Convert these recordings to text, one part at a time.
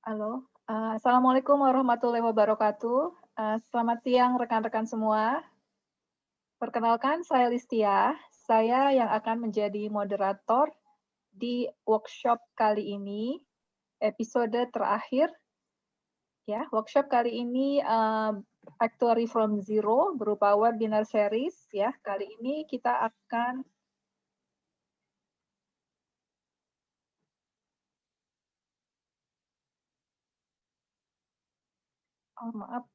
Halo, Assalamualaikum warahmatullahi wabarakatuh. Selamat siang rekan-rekan semua. Perkenalkan, saya Listia. Saya yang akan menjadi moderator di workshop kali ini, episode terakhir. Ya, workshop kali ini Actuary from Zero berupa webinar series. Ya, kali ini kita akan maaf.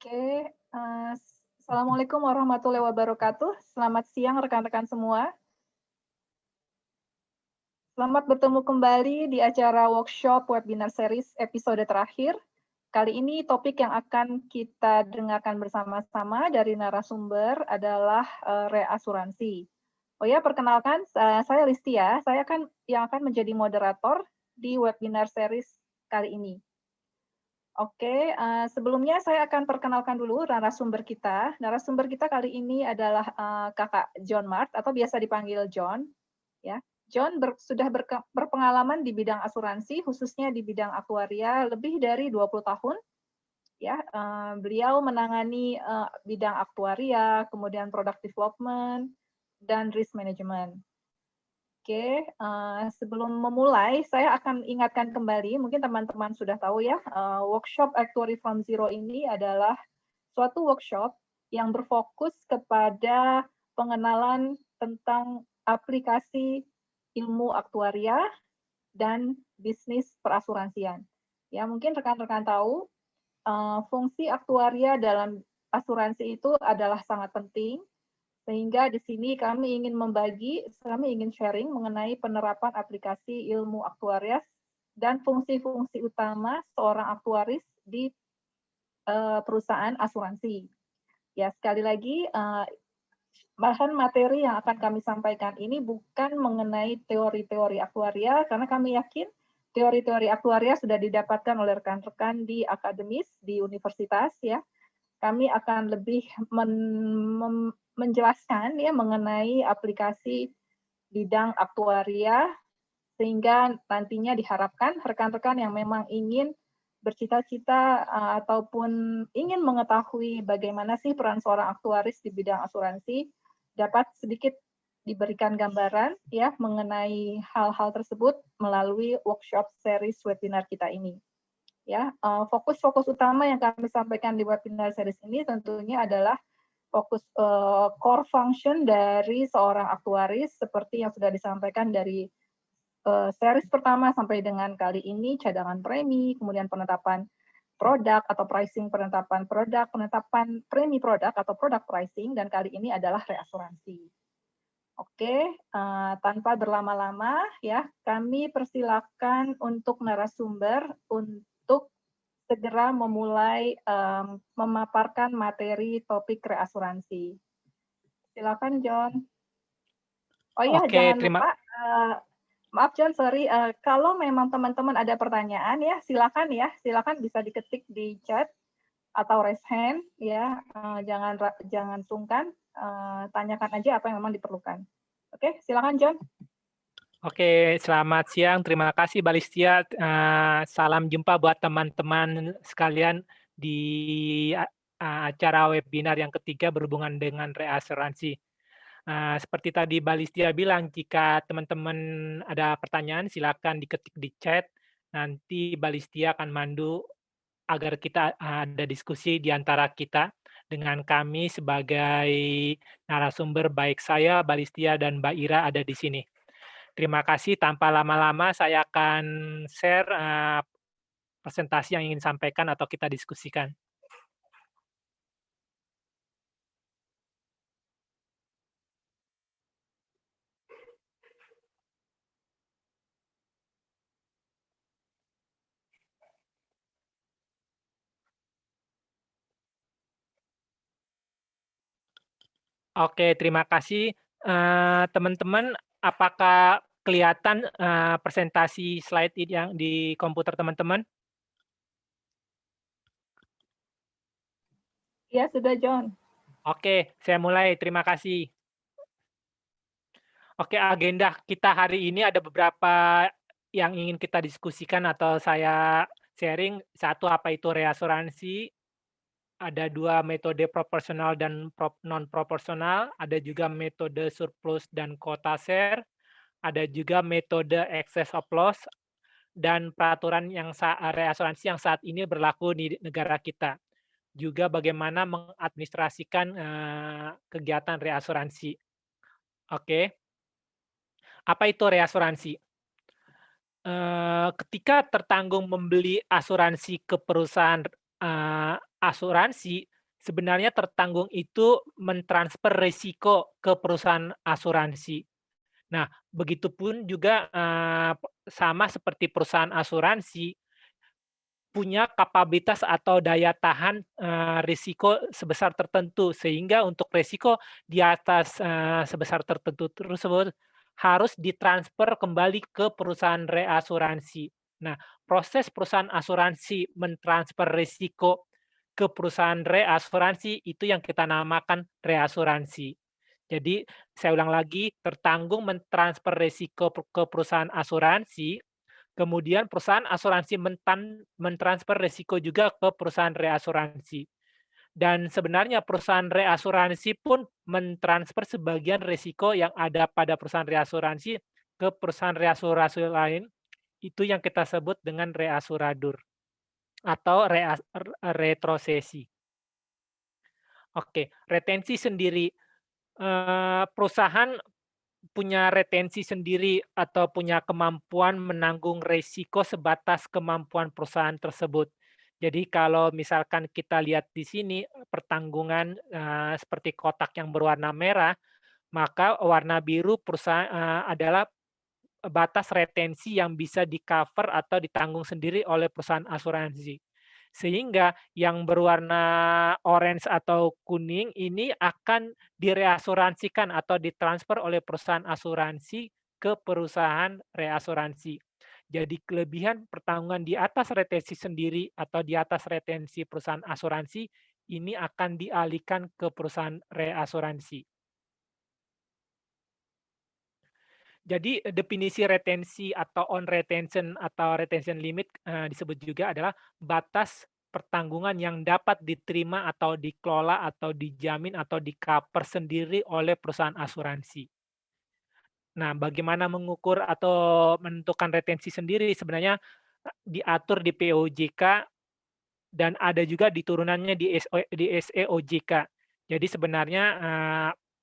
Oke, Assalamualaikum warahmatullahi wabarakatuh. Selamat siang rekan-rekan semua. Selamat bertemu kembali di acara workshop webinar series episode terakhir. Kali ini topik yang akan kita dengarkan bersama-sama dari narasumber adalah reasuransi. Oh ya, perkenalkan, saya Listia. Saya yang akan menjadi moderator di webinar series kali ini. Oke, sebelumnya saya akan perkenalkan dulu narasumber kita. Narasumber kita kali ini adalah Kakak John Mart atau biasa dipanggil John. Ya, John sudah berpengalaman di bidang asuransi, khususnya di bidang aktuaria lebih dari 20 tahun. Ya, beliau menangani bidang aktuaria, kemudian product development, dan risk management. Oke, sebelum memulai, saya akan ingatkan kembali, mungkin teman-teman sudah tahu ya, workshop Actuary from Zero ini adalah suatu workshop yang berfokus kepada pengenalan tentang aplikasi ilmu aktuaria dan bisnis perasuransian. Ya, mungkin rekan-rekan tahu, fungsi aktuaria dalam asuransi itu adalah sangat penting, sehingga di sini kami ingin sharing mengenai penerapan aplikasi ilmu aktuaria dan fungsi-fungsi utama seorang aktuaris di perusahaan asuransi. Ya, sekali lagi, bahan materi yang akan kami sampaikan ini bukan mengenai teori-teori aktuaria, karena kami yakin teori-teori aktuaria sudah didapatkan oleh rekan-rekan di akademis, di universitas, ya. Kami akan lebih menjelaskan ya mengenai aplikasi bidang aktuaria, sehingga nantinya diharapkan rekan-rekan yang memang ingin bercita-cita ataupun ingin mengetahui bagaimana sih peran seorang aktuaris di bidang asuransi dapat sedikit diberikan gambaran ya mengenai hal-hal tersebut melalui workshop series webinar kita ini. Ya, fokus-fokus utama yang kami sampaikan di webinar series ini tentunya adalah fokus core function dari seorang aktuaris seperti yang sudah disampaikan dari series pertama sampai dengan kali ini, cadangan premi, kemudian penetapan produk atau pricing penetapan produk, penetapan premi produk atau produk pricing, dan kali ini adalah reasuransi. Oke, tanpa berlama-lama ya, kami persilakan untuk narasumber untuk segera memulai memaparkan materi topik reasuransi. Silakan John. Oh iya, Oke, jangan lupa, maaf John, sorry, kalau memang teman-teman ada pertanyaan ya, silakan bisa diketik di chat atau raise hand ya, jangan sungkan, tanyakan aja apa yang memang diperlukan. Oke, silakan John. Oke, selamat siang. Terima kasih Balistia. Salam jumpa buat teman-teman sekalian di acara webinar yang ketiga berhubungan dengan reasuransi. Seperti tadi Balistia bilang, jika teman-teman ada pertanyaan, silakan diketik di chat. Nanti Balistia akan mandu agar kita ada diskusi di antara kita dengan kami sebagai narasumber, baik saya, Balistia, dan Mbak Ira ada di sini. Terima kasih, tanpa lama-lama saya akan share presentasi yang ingin sampaikan atau kita diskusikan. Oke, terima kasih. Teman-teman, apakah kelihatan, presentasi slide yang di komputer teman-teman? Ya, sudah John. Oke, saya mulai, terima kasih. Oke, agenda kita hari ini ada beberapa yang ingin kita diskusikan atau saya sharing. Satu, apa itu reasuransi, ada 2 metode proporsional dan non proporsional, ada juga metode surplus dan quota share, ada juga metode excess of loss, dan peraturan yang reasuransi yang saat ini berlaku di negara kita. Juga bagaimana mengadministrasikan, kegiatan reasuransi. Oke, apa itu reasuransi? Ketika tertanggung membeli asuransi ke perusahaan, asuransi, sebenarnya tertanggung itu mentransfer risiko ke perusahaan asuransi. Nah, begitupun juga, sama seperti perusahaan asuransi, punya kapabilitas atau daya tahan, risiko sebesar tertentu, sehingga untuk risiko di atas, sebesar tertentu tersebut harus ditransfer kembali ke perusahaan reasuransi. Nah, proses perusahaan asuransi mentransfer risiko ke perusahaan reasuransi itu yang kita namakan reasuransi. Jadi, saya ulang lagi, tertanggung mentransfer risiko ke perusahaan asuransi. Kemudian perusahaan asuransi mentransfer risiko juga ke perusahaan reasuransi. Dan sebenarnya perusahaan reasuransi pun mentransfer sebagian risiko yang ada pada perusahaan reasuransi ke perusahaan reasuransi lain, itu yang kita sebut dengan reasuradur atau retrosesi. Oke, retensi sendiri, perusahaan punya retensi sendiri atau punya kemampuan menanggung resiko sebatas kemampuan perusahaan tersebut. Jadi kalau misalkan kita lihat di sini pertanggungan, seperti kotak yang berwarna merah, maka warna biru perusahaan adalah batas retensi yang bisa di-cover atau ditanggung sendiri oleh perusahaan asuransi. Sehingga yang berwarna orange atau kuning ini akan direasuransikan atau ditransfer oleh perusahaan asuransi ke perusahaan reasuransi. Jadi kelebihan pertanggungan di atas retensi sendiri atau di atas retensi perusahaan asuransi ini akan dialihkan ke perusahaan reasuransi. Jadi, definisi retensi atau on retention atau retention limit, disebut juga adalah batas pertanggungan yang dapat diterima atau dikelola atau dijamin atau di-cover sendiri oleh perusahaan asuransi. Nah, bagaimana mengukur atau menentukan retensi sendiri sebenarnya, diatur di POJK dan ada juga di turunannya di SEOJK. Jadi sebenarnya,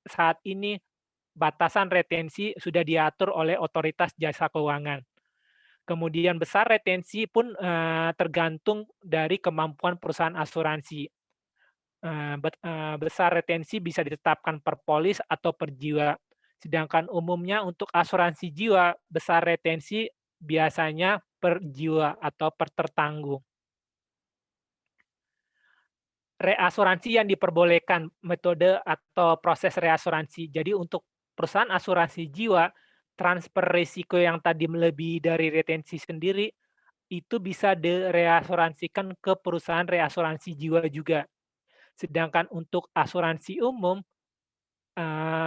saat ini batasan retensi sudah diatur oleh otoritas jasa keuangan. Kemudian besar retensi pun, tergantung dari kemampuan perusahaan asuransi. Besar retensi bisa ditetapkan per polis atau per jiwa. Sedangkan umumnya untuk asuransi jiwa, besar retensi biasanya per jiwa atau per tertanggung. Reasuransi yang diperbolehkan, metode atau proses reasuransi. Jadi untuk perusahaan asuransi jiwa, transfer risiko yang tadi melebihi dari retensi sendiri, itu bisa direasuransikan ke perusahaan reasuransi jiwa juga. Sedangkan untuk asuransi umum,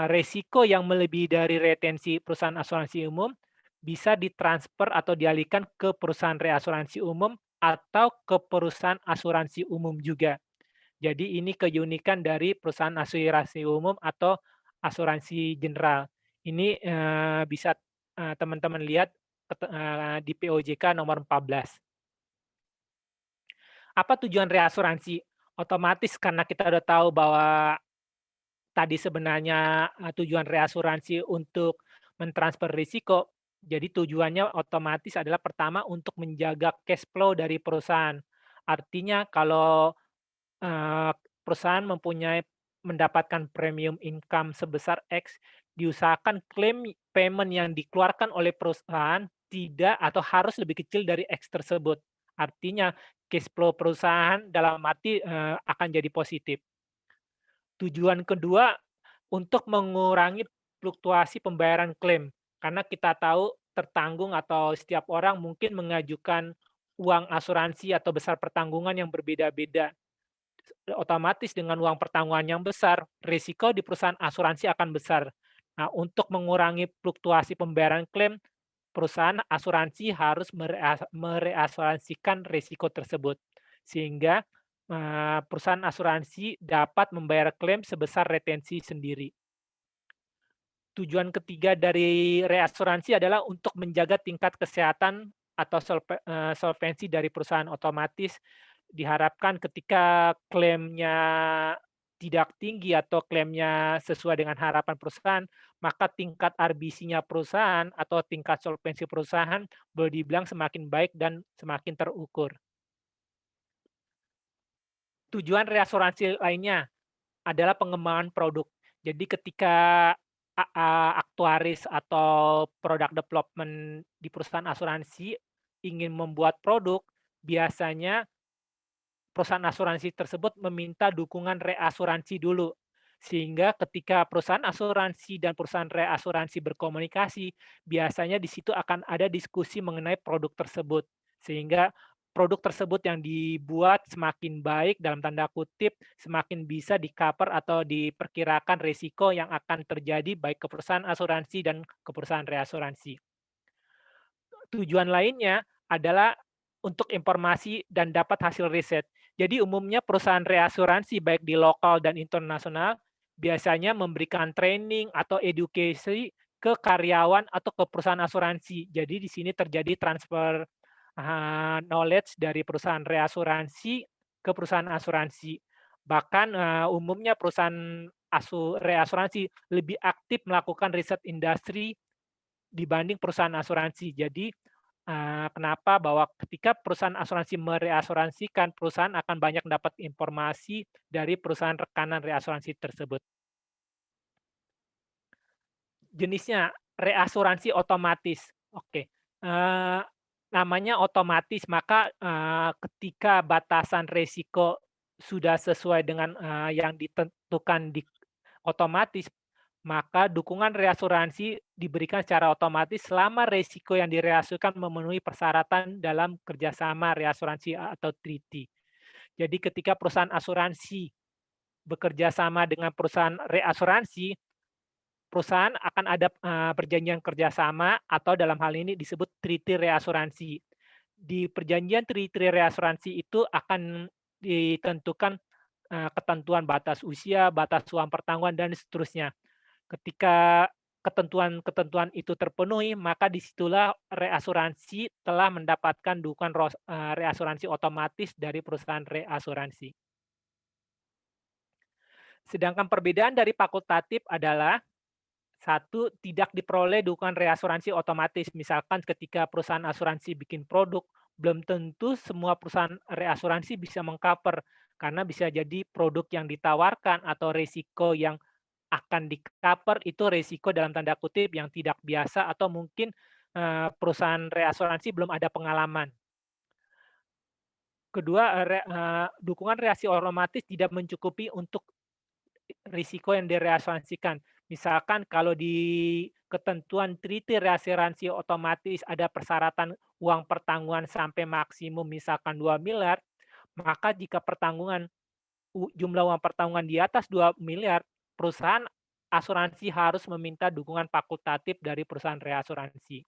resiko yang melebihi dari retensi perusahaan asuransi umum, bisa ditransfer atau dialihkan ke perusahaan reasuransi umum atau ke perusahaan asuransi umum juga. Jadi ini keunikan dari perusahaan asuransi umum atau asuransi general. Ini, bisa, teman-teman lihat di POJK nomor 14. Apa tujuan reasuransi? Otomatis karena kita udah tahu bahwa tadi sebenarnya, tujuan reasuransi untuk mentransfer risiko, jadi tujuannya otomatis adalah pertama untuk menjaga cash flow dari perusahaan. Artinya kalau perusahaan mendapatkan premium income sebesar X, diusahakan klaim payment yang dikeluarkan oleh perusahaan tidak atau harus lebih kecil dari X tersebut. Artinya cash flow perusahaan dalam arti, akan jadi positif. Tujuan kedua, untuk mengurangi fluktuasi pembayaran klaim. Karena kita tahu tertanggung atau setiap orang mungkin mengajukan uang asuransi atau besar pertanggungan yang berbeda-beda. Otomatis dengan uang pertanggungan yang besar, risiko di perusahaan asuransi akan besar. Nah, untuk mengurangi fluktuasi pembayaran klaim, perusahaan asuransi harus mereasuransikan risiko tersebut. Sehingga perusahaan asuransi dapat membayar klaim sebesar retensi sendiri. Tujuan ketiga dari reasuransi adalah untuk menjaga tingkat kesehatan atau solvensi dari perusahaan. Otomatis diharapkan ketika klaimnya tidak tinggi atau klaimnya sesuai dengan harapan perusahaan, maka tingkat RBC-nya perusahaan atau tingkat solvensi perusahaan boleh dibilang semakin baik dan semakin terukur. Tujuan reasuransi lainnya adalah pengembangan produk. Jadi ketika aktuaris atau product development di perusahaan asuransi ingin membuat produk, biasanya perusahaan asuransi tersebut meminta dukungan reasuransi dulu. Sehingga ketika perusahaan asuransi dan perusahaan reasuransi berkomunikasi, biasanya di situ akan ada diskusi mengenai produk tersebut. Sehingga produk tersebut yang dibuat semakin baik dalam tanda kutip, semakin bisa di-cover atau diperkirakan risiko yang akan terjadi baik ke perusahaan asuransi dan ke perusahaan reasuransi. Tujuan lainnya adalah untuk informasi dan dapat hasil riset. Jadi umumnya perusahaan reasuransi baik di lokal dan internasional biasanya memberikan training atau edukasi ke karyawan atau ke perusahaan asuransi. Jadi di sini terjadi transfer knowledge dari perusahaan reasuransi ke perusahaan asuransi. Bahkan umumnya perusahaan reasuransi lebih aktif melakukan riset industri dibanding perusahaan asuransi. Jadi kenapa bahwa ketika perusahaan asuransi mereasuransikan, perusahaan akan banyak dapat informasi dari perusahaan rekanan reasuransi tersebut. Jenisnya reasuransi otomatis. Oke, namanya otomatis, maka ketika batasan risiko sudah sesuai dengan yang ditentukan di otomatis, maka dukungan reasuransi diberikan secara otomatis selama risiko yang direasuransikan memenuhi persyaratan dalam kerjasama reasuransi atau treaty. Jadi ketika perusahaan asuransi bekerja sama dengan perusahaan reasuransi, perusahaan akan ada perjanjian kerjasama atau dalam hal ini disebut treaty reasuransi. Di perjanjian treaty reasuransi itu akan ditentukan ketentuan batas usia, batas uang pertanggungan, dan seterusnya. Ketika ketentuan-ketentuan itu terpenuhi, maka disitulah reasuransi telah mendapatkan dukungan reasuransi otomatis dari perusahaan reasuransi. Sedangkan perbedaan dari fakultatif adalah satu, tidak diperoleh dukungan reasuransi otomatis. Misalkan ketika perusahaan asuransi bikin produk, belum tentu semua perusahaan reasuransi bisa mengcover, karena bisa jadi produk yang ditawarkan atau risiko yang akan di-cover itu risiko dalam tanda kutip yang tidak biasa atau mungkin perusahaan reasuransi belum ada pengalaman. Kedua, dukungan reaksi otomatis tidak mencukupi untuk risiko yang direasuransikan. Misalkan kalau di ketentuan treaty reasuransi otomatis ada persyaratan uang pertanggungan sampai maksimum misalkan 2 miliar, maka jika pertanggungan jumlah uang pertanggungan di atas 2 miliar, perusahaan asuransi harus meminta dukungan fakultatif dari perusahaan reasuransi.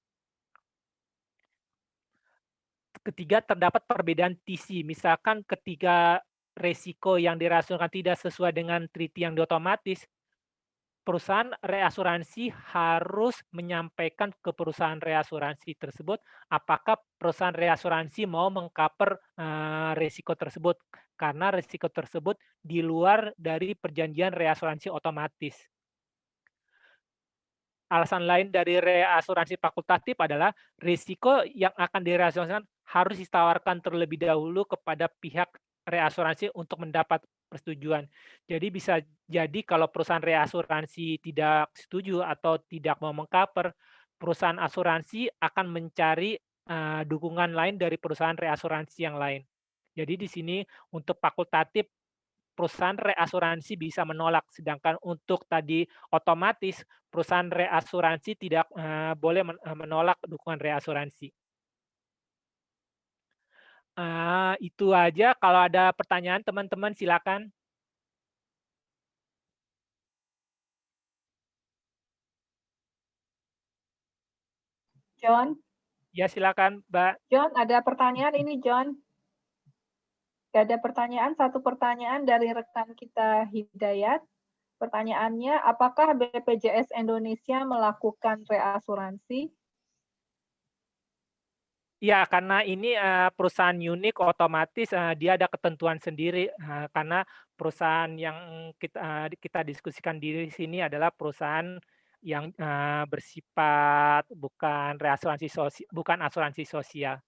Ketiga, terdapat perbedaan TC. Misalkan ketika resiko yang direasuransikan tidak sesuai dengan treaty yang diotomatis, perusahaan reasuransi harus menyampaikan ke perusahaan reasuransi tersebut apakah perusahaan reasuransi mau mengcover risiko tersebut, karena risiko tersebut di luar dari perjanjian reasuransi otomatis. Alasan lain dari reasuransi fakultatif adalah risiko yang akan direasuransikan harus ditawarkan terlebih dahulu kepada pihak reasuransi untuk mendapat persetujuan. Jadi bisa jadi kalau perusahaan reasuransi tidak setuju atau tidak mau mengcover, perusahaan asuransi akan mencari dukungan lain dari perusahaan reasuransi yang lain. Jadi di sini untuk fakultatif perusahaan reasuransi bisa menolak. Sedangkan untuk tadi otomatis, perusahaan reasuransi tidak boleh menolak dukungan reasuransi. Itu aja. Kalau ada pertanyaan teman-teman silakan. John, Ya silakan, Mbak. John, ada pertanyaan ini, John. Ada pertanyaan, satu pertanyaan dari rekan kita Hidayat. Pertanyaannya, apakah BPJS Indonesia melakukan reasuransi? Ya, karena ini perusahaan unik, otomatis dia ada ketentuan sendiri, karena perusahaan yang kita diskusikan di sini adalah perusahaan yang bersifat bukan bukan asuransi sosial.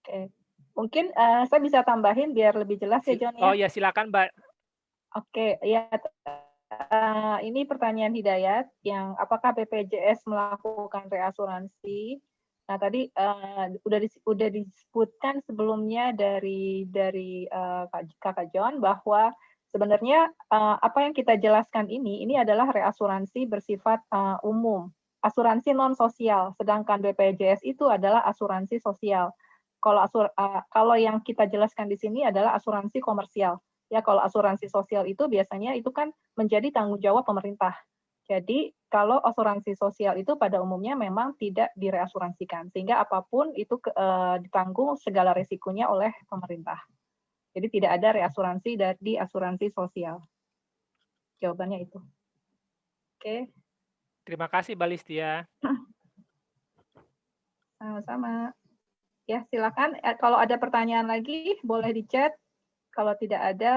Oke, mungkin saya bisa tambahin biar lebih jelas ya, John ya. Oh ya, silakan, Mbak. Oke, ya. Ini pertanyaan Hidayat yang apakah BPJS melakukan reasuransi? Nah, tadi udah disebutkan sebelumnya dari Kakak John bahwa sebenarnya apa yang kita jelaskan ini adalah reasuransi bersifat umum, asuransi non sosial, sedangkan BPJS itu adalah asuransi sosial. Kalau yang kita jelaskan di sini adalah asuransi komersial. Ya, kalau asuransi sosial itu biasanya itu kan menjadi tanggung jawab pemerintah. Jadi, kalau asuransi sosial itu pada umumnya memang tidak direasuransikan, sehingga apapun itu ditanggung segala risikonya oleh pemerintah. Jadi tidak ada reasuransi dari asuransi sosial. Jawabannya itu. Oke. Terima kasih, Mbak Listia. Sama-sama. Ya, silakan. Kalau ada pertanyaan lagi, boleh di chat. Kalau tidak ada,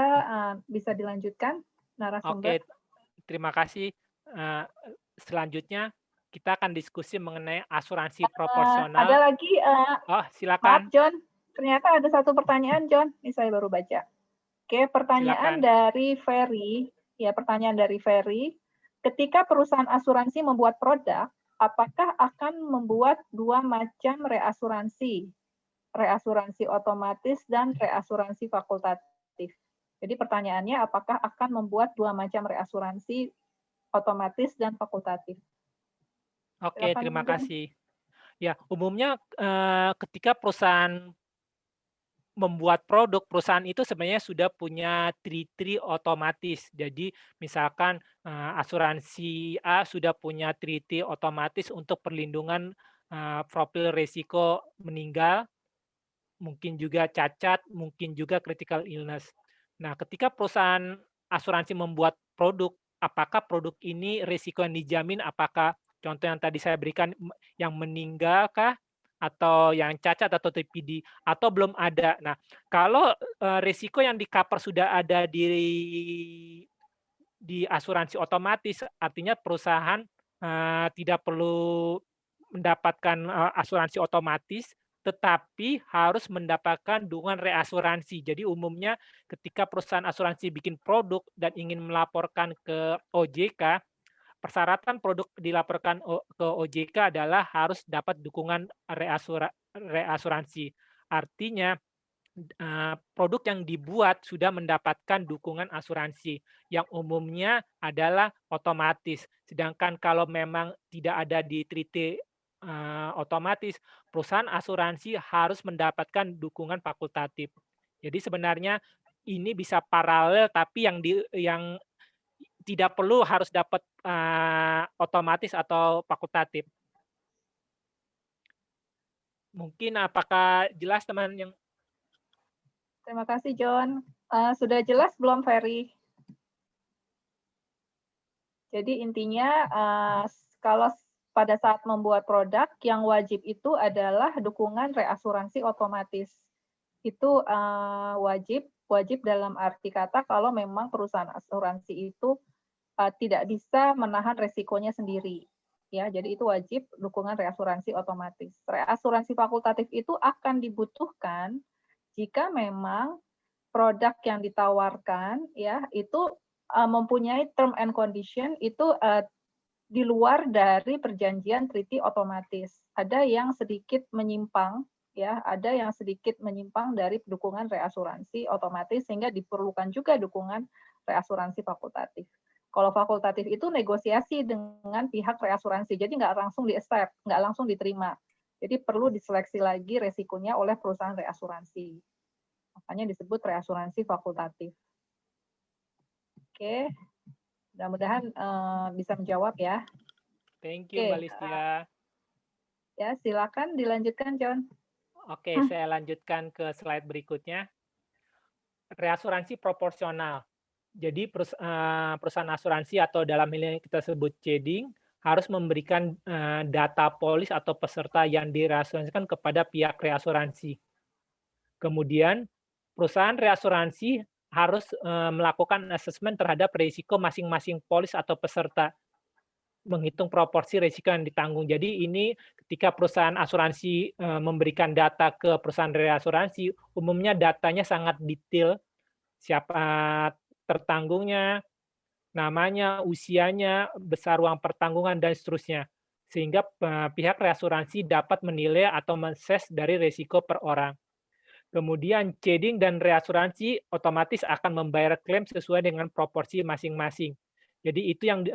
bisa dilanjutkan narasumber. Oke, terima kasih. Selanjutnya kita akan diskusi mengenai asuransi proporsional. Ada lagi, Oh, maaf silakan. John, ternyata ada satu pertanyaan John, ini saya baru baca. Oke, pertanyaan Silakan. dari Ferry, ya pertanyaan dari Ferry, ketika perusahaan asuransi membuat produk, apakah akan membuat dua macam reasuransi? Reasuransi otomatis dan reasuransi fakultatif. Jadi pertanyaannya apakah akan membuat dua macam reasuransi otomatis dan fakultatif? Oke, Silakan, terima John. kasih. Ya, umumnya ketika perusahaan membuat produk, perusahaan itu sebenarnya sudah punya treaty otomatis. Jadi misalkan asuransi A sudah punya treaty otomatis untuk perlindungan profil risiko meninggal, mungkin juga cacat, mungkin juga critical illness. Nah, ketika perusahaan asuransi membuat produk, apakah produk ini risiko yang dijamin, apakah contoh yang tadi saya berikan yang meninggal kah, atau yang cacat atau TPD, atau belum ada. Nah, kalau risiko yang di-cover sudah ada di asuransi otomatis, artinya perusahaan tidak perlu mendapatkan asuransi otomatis, tetapi harus mendapatkan dukungan reasuransi. Jadi umumnya ketika perusahaan asuransi bikin produk dan ingin melaporkan ke OJK, persyaratan produk dilaporkan ke OJK adalah harus dapat dukungan reasuransi. Artinya produk yang dibuat sudah mendapatkan dukungan asuransi yang umumnya adalah otomatis. Sedangkan kalau memang tidak ada di treaty otomatis, perusahaan asuransi harus mendapatkan dukungan fakultatif. Jadi sebenarnya ini bisa paralel, tapi yang tidak perlu harus dapat otomatis atau fakultatif. Mungkin apakah jelas teman yang Terima kasih, John. Sudah jelas belum, Ferry? Jadi intinya, kalau pada saat membuat produk, yang wajib itu adalah dukungan reasuransi otomatis. Itu wajib dalam arti kata kalau memang perusahaan asuransi itu tidak bisa menahan resikonya sendiri. Ya, jadi itu wajib dukungan reasuransi otomatis. Reasuransi fakultatif itu akan dibutuhkan jika memang produk yang ditawarkan ya itu mempunyai term and condition itu di luar dari perjanjian treaty otomatis. Ada yang sedikit menyimpang ya ada yang sedikit menyimpang dari dukungan reasuransi otomatis sehingga diperlukan juga dukungan reasuransi fakultatif. Kalau fakultatif itu negosiasi dengan pihak reasuransi, jadi nggak langsung di-accept, nggak langsung diterima. Jadi perlu diseleksi lagi resikonya oleh perusahaan reasuransi. Makanya disebut reasuransi fakultatif. Oke, mudah-mudahan bisa menjawab ya. Thank you, Mbak Listia. Ya, silakan dilanjutkan, John. Oke, saya lanjutkan ke slide berikutnya. Reasuransi proporsional. Jadi perusahaan asuransi atau dalam hal ini kita sebut ceding harus memberikan data polis atau peserta yang direasuransikan kepada pihak reasuransi. Kemudian perusahaan reasuransi harus melakukan asesmen terhadap risiko masing-masing polis atau peserta, menghitung proporsi risiko yang ditanggung. Jadi ini ketika perusahaan asuransi memberikan data ke perusahaan reasuransi, umumnya datanya sangat detail, siapa tertanggungnya, namanya, usianya, besar uang pertanggungan, dan seterusnya. Sehingga pihak reasuransi dapat menilai atau men-assess dari risiko per orang. Kemudian ceding dan reasuransi otomatis akan membayar klaim sesuai dengan proporsi masing-masing. Jadi itu yang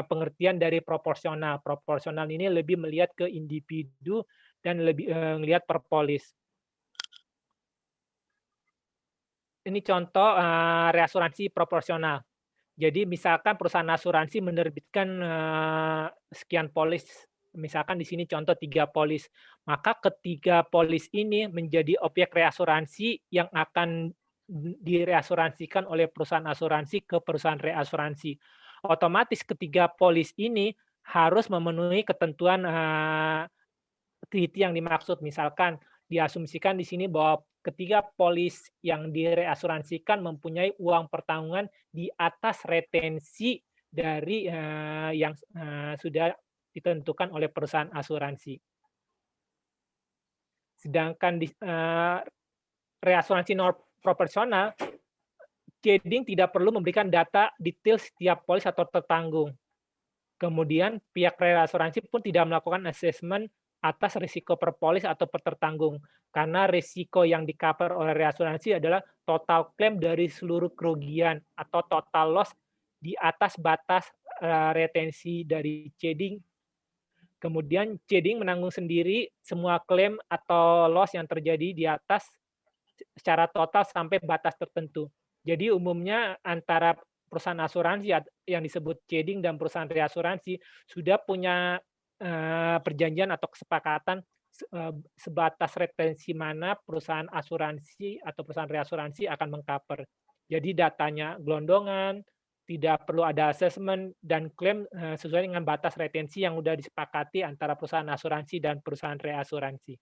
pengertian dari proporsional. Proporsional ini lebih melihat ke individu dan lebih melihat per polis. Ini contoh reasuransi proporsional. Jadi misalkan perusahaan asuransi menerbitkan sekian polis, misalkan di sini contoh 3 polis, maka ketiga polis ini menjadi objek reasuransi yang akan direasuransikan oleh perusahaan asuransi ke perusahaan reasuransi. Otomatis ketiga polis ini harus memenuhi ketentuan treaty yang dimaksud. Misalkan diasumsikan di sini bahwa ketiga polis yang direasuransikan mempunyai uang pertanggungan di atas retensi dari yang sudah ditentukan oleh perusahaan asuransi. Sedangkan di reasuransi non proporsional, ceding tidak perlu memberikan data detail setiap polis atau tertanggung. Kemudian pihak reasuransi pun tidak melakukan asesmen atas risiko per polis atau per tertanggung, karena risiko yang di-cover oleh reasuransi adalah total klaim dari seluruh kerugian atau total loss di atas batas retensi dari ceding. Kemudian ceding menanggung sendiri semua klaim atau loss yang terjadi di atas secara total sampai batas tertentu. Jadi umumnya antara perusahaan asuransi yang disebut ceding dan perusahaan reasuransi sudah punya perjanjian atau kesepakatan sebatas retensi mana perusahaan asuransi atau perusahaan reasuransi akan meng-cover. Jadi datanya gelondongan, tidak perlu ada asesmen dan klaim sesuai dengan batas retensi yang sudah disepakati antara perusahaan asuransi dan perusahaan reasuransi.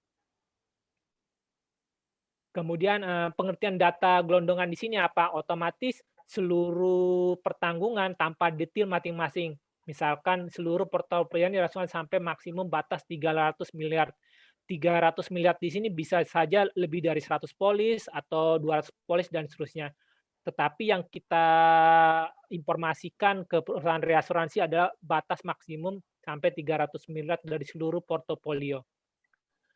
Kemudian pengertian data gelondongan di sini apa? Otomatis seluruh pertanggungan tanpa detail masing-masing. Misalkan seluruh portofolio dirasakan sampai maksimum batas 300 miliar. 300 miliar di sini bisa saja lebih dari 100 polis atau 200 polis dan seterusnya. Tetapi yang kita informasikan ke perusahaan reasuransi adalah batas maksimum sampai 300 miliar dari seluruh portofolio.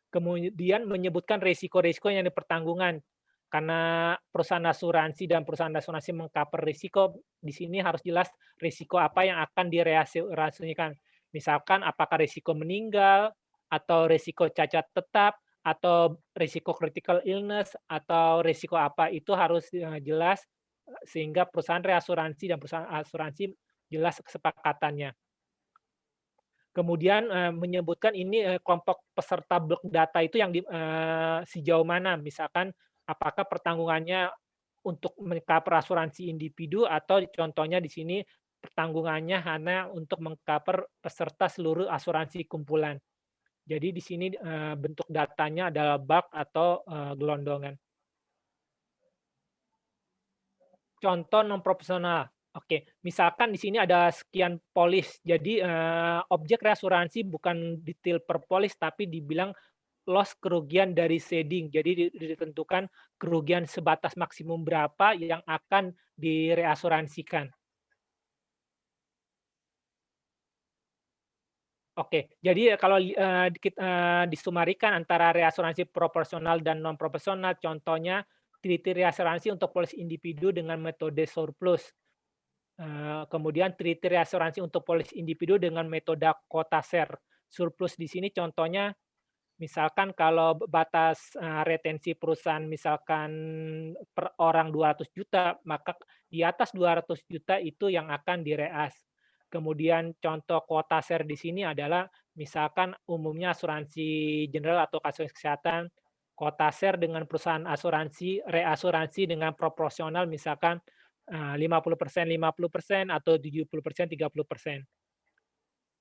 Kemudian menyebutkan risiko-risiko yang dipertanggungan. Karena perusahaan asuransi dan perusahaan asuransi meng-cover risiko, di sini harus jelas risiko apa yang akan direasuransikan. Misalkan apakah risiko meninggal, atau risiko cacat tetap, atau risiko critical illness, atau risiko apa, itu harus jelas sehingga perusahaan reasuransi dan perusahaan asuransi jelas kesepakatannya. Kemudian menyebutkan ini kelompok peserta blok data itu yang sejauh mana, misalkan apakah pertanggungannya untuk meng-cover asuransi individu atau contohnya di sini pertanggungannya hanya untuk meng-cover peserta seluruh asuransi kumpulan. Jadi di sini bentuk datanya adalah bulk atau gelondongan. Contoh non proporsional. Oke, misalkan di sini ada sekian polis. Jadi objek reasuransi bukan detail per polis tapi dibilang loss kerugian dari ceding. Jadi ditentukan kerugian sebatas maksimum berapa yang akan direasuransikan. Oke, jadi kalau disumarikan antara reasuransi proporsional dan non proporsional, contohnya treaty reasuransi untuk polis individu dengan metode surplus. Kemudian treaty reasuransi untuk polis individu dengan metode quota share. Surplus di sini contohnya misalkan kalau batas, retensi perusahaan misalkan per orang 200 juta, maka di atas 200 juta itu yang akan direas. Kemudian contoh kuota share di sini adalah misalkan umumnya asuransi general atau asuransi kesehatan, kuota share dengan perusahaan asuransi, reasuransi dengan proporsional misalkan, 50% 50% atau 70% 30%.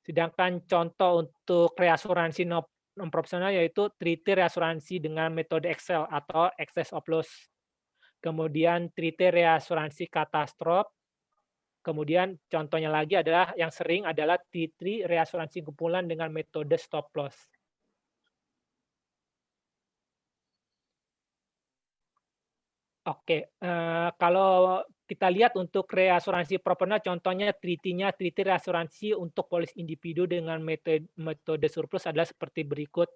Sedangkan contoh untuk reasuransi non profesional yaitu treaty reasuransi dengan metode Excel atau excess of loss. Kemudian treaty reasuransi katastrof. Kemudian contohnya lagi adalah yang sering adalah treaty reasuransi kumpulan dengan metode stop loss. Oke, kalau kita lihat untuk reasuransi proporsional contohnya treaty-nya treaty reasuransi untuk polis individu dengan metode surplus adalah seperti berikut.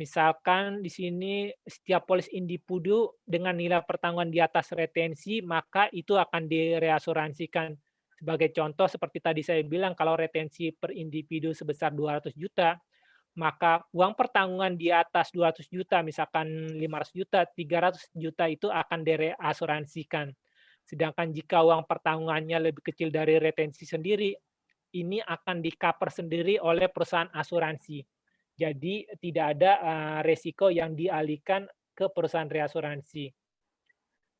Misalkan di sini setiap polis individu dengan nilai pertanggungan di atas retensi, maka itu akan direasuransikan. Sebagai contoh seperti tadi saya bilang kalau retensi per individu sebesar 200 juta, maka uang pertanggungan di atas 200 juta, misalkan 500 juta, 300 juta itu akan direasuransikan. Sedangkan jika uang pertanggungannya lebih kecil dari retensi sendiri, ini akan di-cover sendiri oleh perusahaan asuransi. Jadi tidak ada resiko yang dialihkan ke perusahaan reasuransi.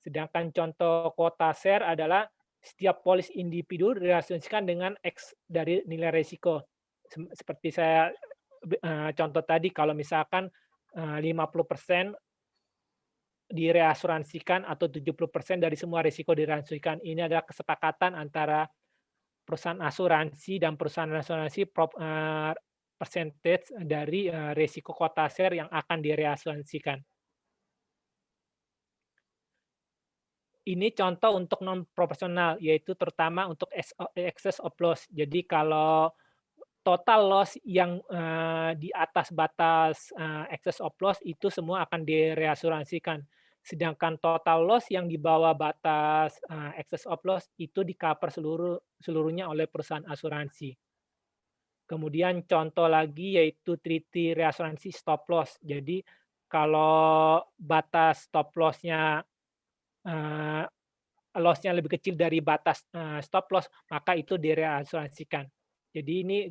Sedangkan contoh quota share adalah setiap polis individu diasuransikan dengan X dari nilai resiko. Seperti saya contoh tadi kalau misalkan 50% direasuransikan atau 70% dari semua risiko direasuransikan. Ini adalah kesepakatan antara perusahaan asuransi dan perusahaan asuransi percentage dari risiko quota share yang akan direasuransikan. Ini contoh untuk non proporsional, yaitu terutama untuk excess of loss. Jadi kalau total loss yang di atas batas excess of loss itu semua akan direasuransikan. Sedangkan total loss yang di bawah batas excess of loss itu di-cover seluruhnya oleh perusahaan asuransi. Kemudian contoh lagi yaitu treaty reasuransi stop loss. Jadi kalau batas stop loss-nya loss-nya lebih kecil dari batas stop loss, maka itu direasuransikan. Jadi ini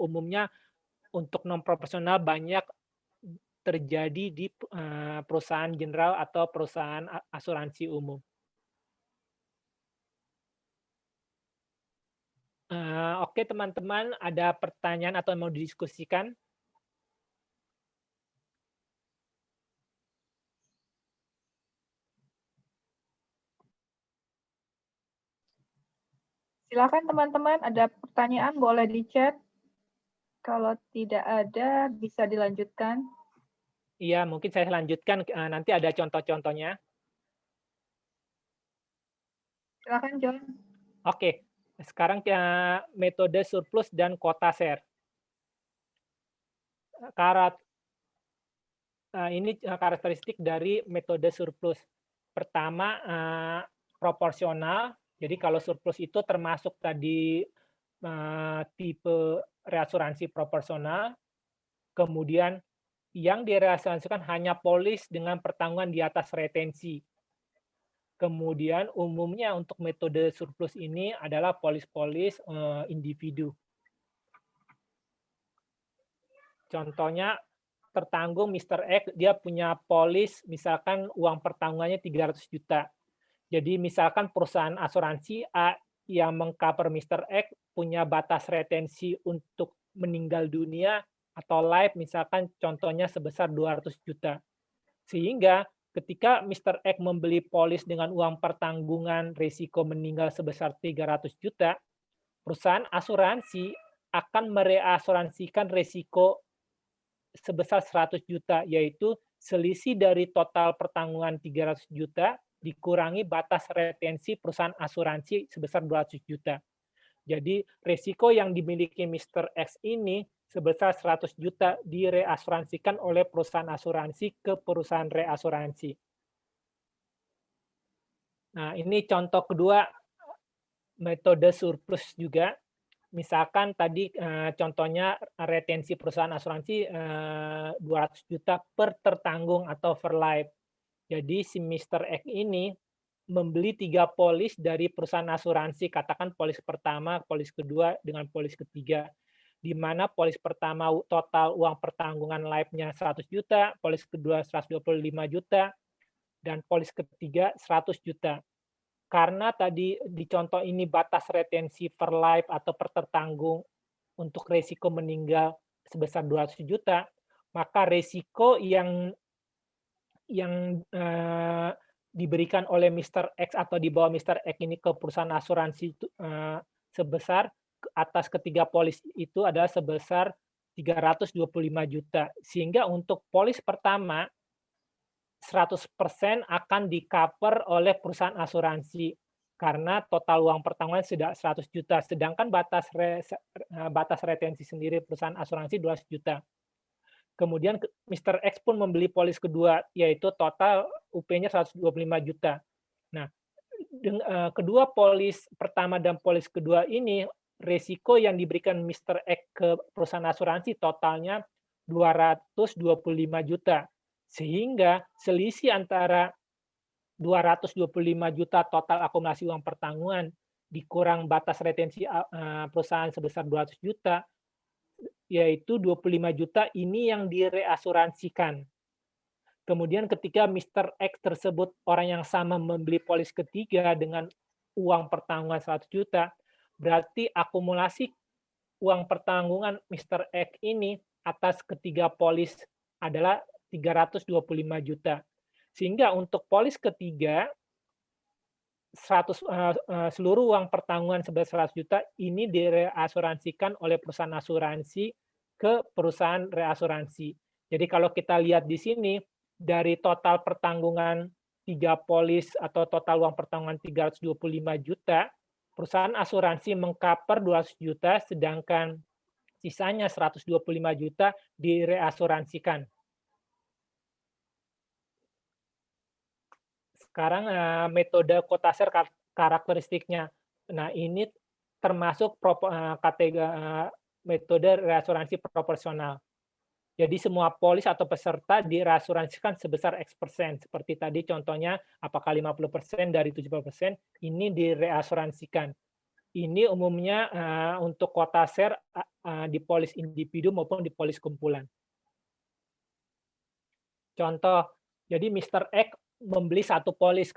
umumnya untuk non proporsional banyak terjadi di perusahaan general atau perusahaan asuransi umum. Oke teman-teman, ada pertanyaan atau mau didiskusikan? Silakan teman-teman, ada pertanyaan boleh di chat. Kalau tidak ada, bisa dilanjutkan. Iya, mungkin saya lanjutkan, nanti ada contoh-contohnya. Silakan, John. Oke, sekarang metode surplus dan quota share. Ini karakteristik dari metode surplus. Pertama, proporsional. Jadi kalau surplus itu termasuk tadi tipe reasuransi proporsional. Kemudian yang direasuransikan hanya polis dengan pertanggungan di atas retensi. Kemudian umumnya untuk metode surplus ini adalah polis-polis individu. Contohnya tertanggung Mr. X, dia punya polis misalkan uang pertanggungannya 300 juta. Jadi misalkan perusahaan asuransi A yang mengcover Mr. X punya batas retensi untuk meninggal dunia atau life misalkan contohnya sebesar 200 juta. Sehingga ketika Mr. X membeli polis dengan uang pertanggungan risiko meninggal sebesar 300 juta, perusahaan asuransi akan mereasuransikan risiko sebesar 100 juta, yaitu selisih dari total pertanggungan 300 juta dikurangi batas retensi perusahaan asuransi sebesar 200 juta. Jadi resiko yang dimiliki Mr. X ini sebesar 100 juta direasuransikan oleh perusahaan asuransi ke perusahaan reasuransi. Nah, ini contoh kedua metode surplus juga. Misalkan tadi contohnya retensi perusahaan asuransi 200 juta per tertanggung atau per life. Jadi si Mr. X ini membeli 3 polis dari perusahaan asuransi, katakan polis pertama, polis kedua, dengan polis ketiga. Di mana polis pertama total uang pertanggungan life-nya 100 juta, polis kedua 125 juta, dan polis ketiga 100 juta. Karena tadi di contoh ini batas retensi per life atau per tertanggung untuk resiko meninggal sebesar 200 juta, maka resiko yang diberikan oleh Mr. X atau di bawah Mr. X ini ke perusahaan asuransi itu sebesar atas ketiga polis itu adalah sebesar 325 juta. Sehingga untuk polis pertama 100% akan di-cover oleh perusahaan asuransi karena total uang pertanggungan sudah 100 juta, sedangkan batas retensi sendiri perusahaan asuransi 200 juta. Kemudian Mr. X pun membeli polis kedua, yaitu total UP-nya 125 juta. Nah, kedua polis pertama dan polis kedua ini, resiko yang diberikan Mr. X ke perusahaan asuransi totalnya 225 juta. Sehingga selisih antara 225 juta total akumulasi uang pertanggungan dikurang batas retensi perusahaan sebesar 200 juta, yaitu 25 juta ini yang direasuransikan. Kemudian ketika Mr. X tersebut orang yang sama membeli polis ketiga dengan uang pertanggungan 100 juta, berarti akumulasi uang pertanggungan Mr. X ini atas ketiga polis adalah 325 juta. Sehingga untuk polis ketiga, seluruh uang pertanggungan sebesar 100 juta ini direasuransikan oleh perusahaan asuransi ke perusahaan reasuransi. Jadi kalau kita lihat di sini, dari total pertanggungan 3 polis atau total uang pertanggungan 325 juta, perusahaan asuransi meng-cover 200 juta, sedangkan sisanya 125 juta direasuransikan. Sekarang metode quota share karakteristiknya. Nah, ini termasuk metode reasuransi proporsional. Jadi semua polis atau peserta direasuransikan sebesar X%. Seperti tadi contohnya, apakah 50% dari 70%, ini direasuransikan. Ini umumnya untuk quota share di polis individu maupun di polis kumpulan. Contoh, jadi Mr. X membeli satu polis,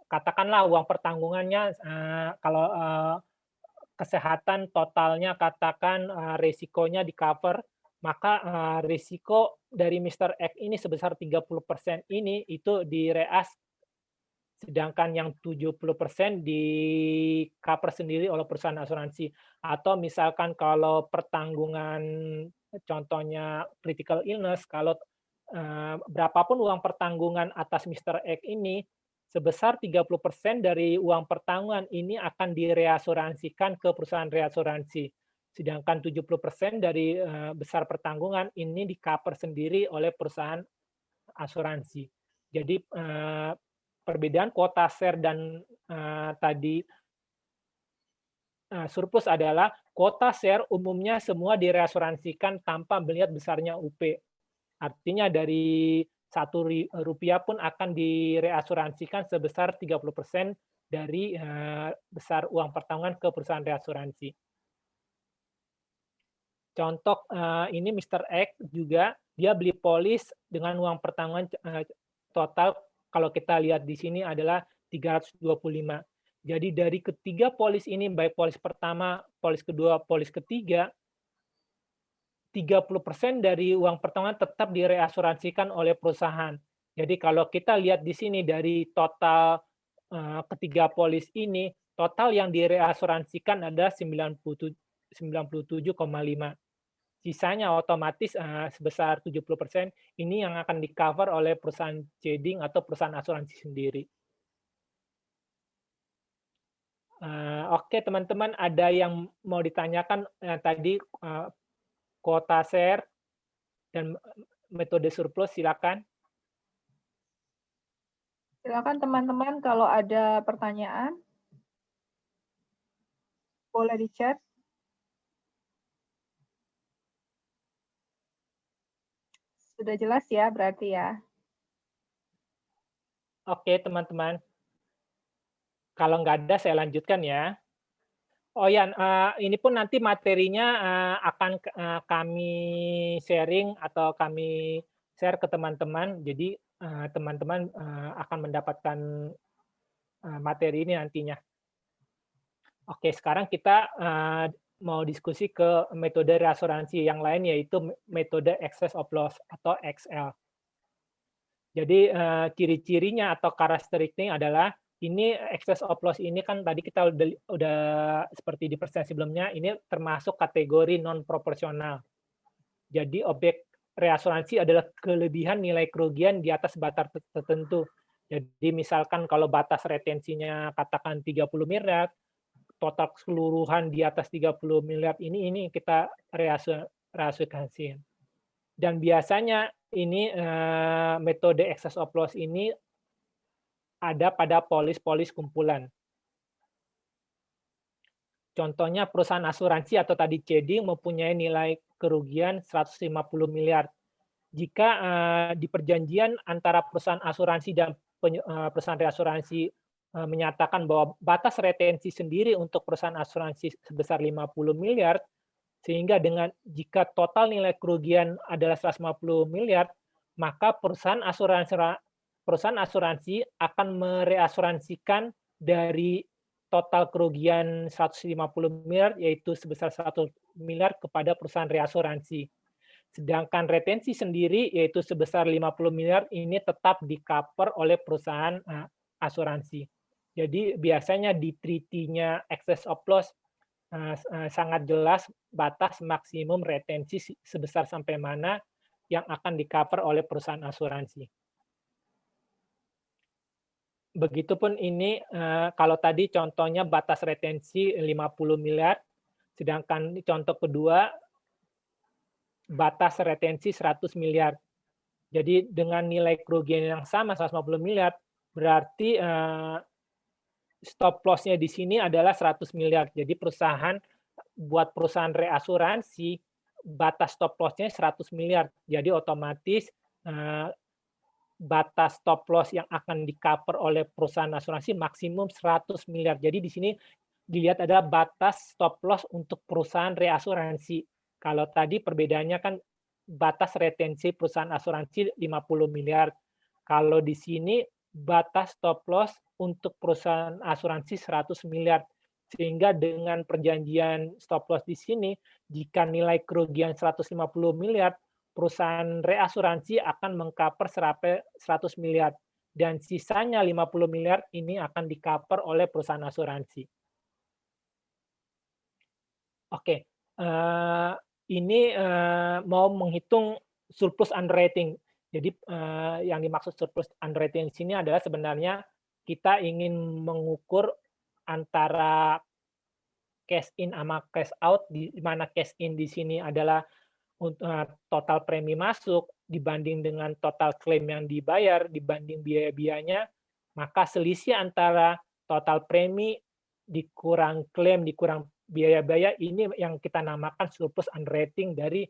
katakanlah uang pertanggungannya kalau kesehatan totalnya katakan risikonya di-cover, maka risiko dari Mr. X ini sebesar 30% ini itu direas, sedangkan yang 70% di-cover sendiri oleh perusahaan asuransi. Atau misalkan kalau pertanggungan contohnya critical illness, kalau berapapun uang pertanggungan atas Mr. X ini, sebesar 30% dari uang pertanggungan ini akan direasuransikan ke perusahaan reasuransi. Sedangkan 70% dari besar pertanggungan ini di-cover sendiri oleh perusahaan asuransi. Jadi perbedaan quota share dan tadi surplus adalah quota share umumnya semua direasuransikan tanpa melihat besarnya UP. Artinya dari Rp1 pun akan direasuransikan sebesar 30% dari besar uang pertanggungan ke perusahaan reasuransi. Contoh ini Mr. X juga, dia beli polis dengan uang pertanggungan total, kalau kita lihat di sini adalah 325. Jadi dari ketiga polis ini, baik polis pertama, polis kedua, polis ketiga, 30% dari uang pertanggungan tetap direasuransikan oleh perusahaan. Jadi kalau kita lihat di sini dari total ketiga polis ini, total yang direasuransikan ada 97,5. Sisanya otomatis sebesar 70% ini yang akan di-cover oleh perusahaan ceding atau perusahaan asuransi sendiri. Oke teman-teman, ada yang mau ditanyakan tadi kuota share dan metode surplus, silakan. Silakan teman-teman kalau ada pertanyaan, boleh di chat. Sudah jelas ya berarti ya. Oke teman-teman, kalau nggak ada saya lanjutkan ya. Oh ya, ini pun nanti materinya akan kami sharing atau kami share ke teman-teman. Jadi teman-teman akan mendapatkan materi ini nantinya. Oke, sekarang kita mau diskusi ke metode reasuransi yang lain, yaitu metode excess of loss atau XL. Jadi ciri-cirinya atau karakteristiknya adalah ini excess of loss ini kan tadi kita udah seperti di presentasi sebelumnya, ini termasuk kategori non proporsional. Jadi objek reasuransi adalah kelebihan nilai kerugian di atas batas tertentu. Jadi misalkan kalau batas retensinya katakan 30 miliar, total keseluruhan di atas 30 miliar ini kita reasuransi. Dan biasanya ini metode excess of loss ini ada pada polis-polis kumpulan. Contohnya perusahaan asuransi atau tadi CD mempunyai nilai kerugian 150 miliar. Jika di perjanjian antara perusahaan asuransi dan perusahaan reasuransi menyatakan bahwa batas retensi sendiri untuk perusahaan asuransi sebesar 50 miliar, sehingga jika total nilai kerugian adalah 150 miliar, maka perusahaan asuransi akan mereasuransikan dari total kerugian 150 miliar, yaitu sebesar 100 miliar kepada perusahaan reasuransi. Sedangkan retensi sendiri, yaitu sebesar 50 miliar, ini tetap di-cover oleh perusahaan asuransi. Jadi biasanya di treaty-nya excess of loss sangat jelas batas maksimum retensi sebesar sampai mana yang akan di-cover oleh perusahaan asuransi. Begitupun ini kalau tadi contohnya batas retensi 50 miliar, sedangkan contoh kedua batas retensi 100 miliar. Jadi dengan nilai kerugian yang sama 150 miliar, berarti stop loss-nya di sini adalah 100 miliar. Jadi buat perusahaan reasuransi, batas stop loss-nya 100 miliar. Jadi otomatis batas stop loss yang akan di-cover oleh perusahaan asuransi maksimum 100 miliar. Jadi di sini dilihat adalah batas stop loss untuk perusahaan reasuransi. Kalau tadi perbedaannya kan batas retensi perusahaan asuransi 50 miliar. Kalau di sini batas stop loss untuk perusahaan asuransi 100 miliar. Sehingga dengan perjanjian stop loss di sini, jika nilai kerugian 150 miliar, perusahaan reasuransi akan meng-cover 100 miliar. Dan sisanya 50 miliar ini akan di-cover oleh perusahaan asuransi. Oke, ini mau menghitung surplus underwriting. Jadi yang dimaksud surplus underwriting di sini adalah sebenarnya kita ingin mengukur antara cash in sama cash out, di mana cash in di sini adalah total premi masuk dibanding dengan total klaim yang dibayar dibanding biaya-biayanya, maka selisih antara total premi dikurang klaim dikurang biaya-biaya ini yang kita namakan surplus underwriting dari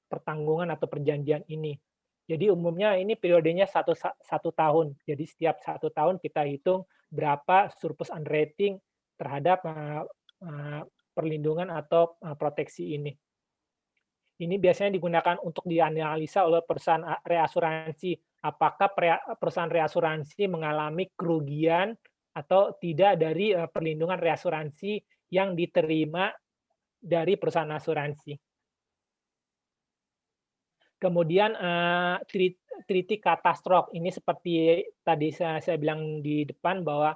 pertanggungan atau perjanjian ini. Jadi umumnya ini periodenya satu tahun. Jadi setiap 1 tahun kita hitung berapa surplus underwriting terhadap perlindungan atau proteksi ini. Ini biasanya digunakan untuk dianalisa oleh perusahaan reasuransi. Apakah perusahaan reasuransi mengalami kerugian atau tidak dari perlindungan reasuransi yang diterima dari perusahaan asuransi. Kemudian treaty katastrof ini seperti tadi saya bilang di depan bahwa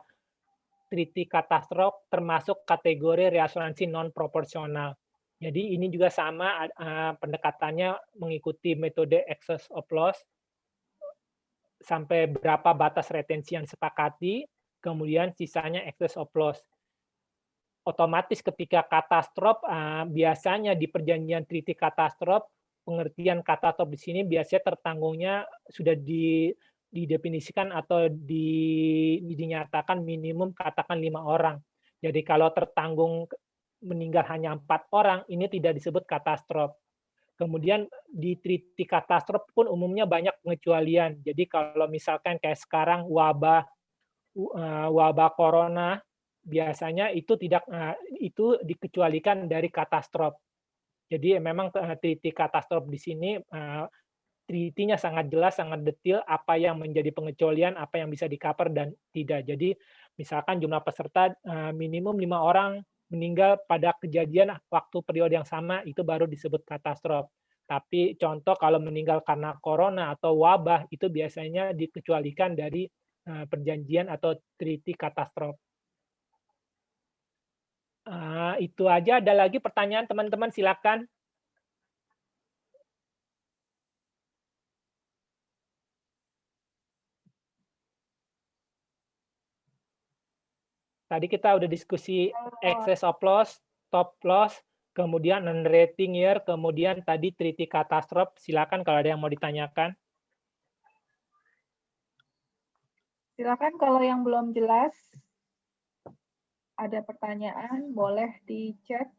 treaty katastrof termasuk kategori reasuransi non proporsional. Jadi ini juga sama pendekatannya mengikuti metode excess of loss sampai berapa batas retensi yang disepakati, kemudian sisanya excess of loss. otomatis ketika katastrof, biasanya di perjanjian treaty katastrof, pengertian katastrof di sini biasanya tertanggungnya sudah didefinisikan atau dinyatakan minimum katakan 5 orang. Jadi kalau tertanggung meninggal hanya 4 orang, ini tidak disebut katastrof. Kemudian di treaty katastrof pun umumnya banyak pengecualian. Jadi kalau misalkan kayak sekarang wabah corona, biasanya itu itu dikecualikan dari katastrof. Jadi memang treaty katastrof di sini treaty-nya sangat jelas, sangat detail apa yang menjadi pengecualian, apa yang bisa di-cover dan tidak. Jadi misalkan jumlah peserta minimum 5 orang meninggal pada kejadian waktu periode yang sama, itu baru disebut katastrof. Tapi contoh kalau meninggal karena corona atau wabah, itu biasanya dikecualikan dari perjanjian atau treaty katastrof. Itu aja. Ada lagi pertanyaan teman-teman, silakan. Tadi kita udah diskusi excess of loss, stop loss, kemudian non-rating year, kemudian tadi treaty katastrof. Silakan kalau ada yang mau ditanyakan. Silakan kalau yang belum jelas, ada pertanyaan, boleh di chat.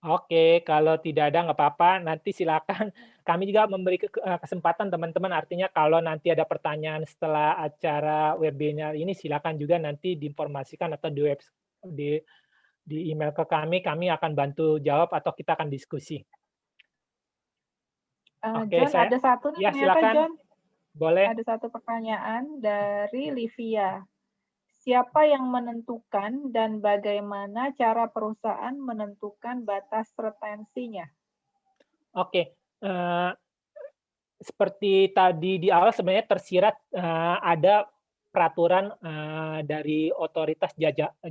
Oke, kalau tidak ada nggak apa-apa, nanti silakan. Kami juga memberi kesempatan teman-teman, artinya kalau nanti ada pertanyaan setelah acara webinar ini, silakan juga nanti diinformasikan atau di email ke kami akan bantu jawab atau kita akan diskusi. Oke, John, ada satu nih ya, ternyata, silakan. John. Boleh. Ada satu pertanyaan dari Livia. Siapa yang menentukan dan bagaimana cara perusahaan menentukan batas retensinya? Oke, seperti tadi di awal sebenarnya tersirat ada peraturan dari otoritas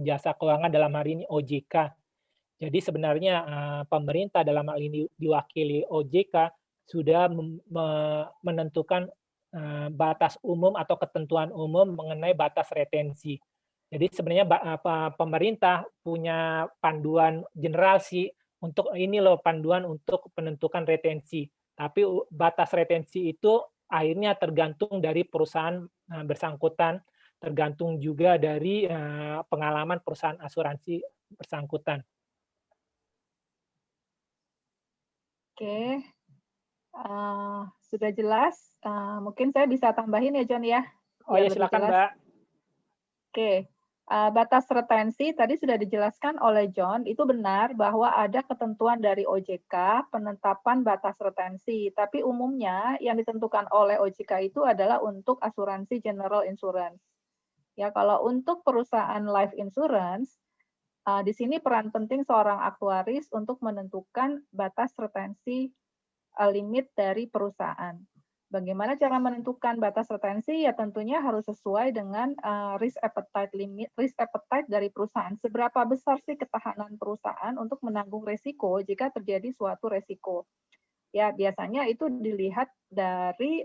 jasa keuangan dalam hal ini OJK. Jadi sebenarnya pemerintah dalam hal ini diwakili OJK sudah menentukan batas umum atau ketentuan umum mengenai batas retensi. Jadi sebenarnya pemerintah punya panduan general sih untuk ini loh, panduan untuk penentukan retensi. Tapi batas retensi itu akhirnya tergantung dari perusahaan bersangkutan, tergantung juga dari pengalaman perusahaan asuransi bersangkutan. Oke, sudah jelas. Mungkin saya bisa tambahin ya, John ya. Oh ya, silakan Mbak. Oke, batas retensi tadi sudah dijelaskan oleh John, itu benar bahwa ada ketentuan dari OJK penetapan batas retensi, tapi umumnya yang ditentukan oleh OJK itu adalah untuk asuransi general insurance. Ya, kalau untuk perusahaan life insurance, di sini peran penting seorang aktuaris untuk menentukan batas retensi limit dari perusahaan. Bagaimana cara menentukan batas retensi? Ya tentunya harus sesuai dengan risk appetite limit, risk appetite dari perusahaan. Seberapa besar sih ketahanan perusahaan untuk menanggung resiko jika terjadi suatu resiko? Ya biasanya itu dilihat dari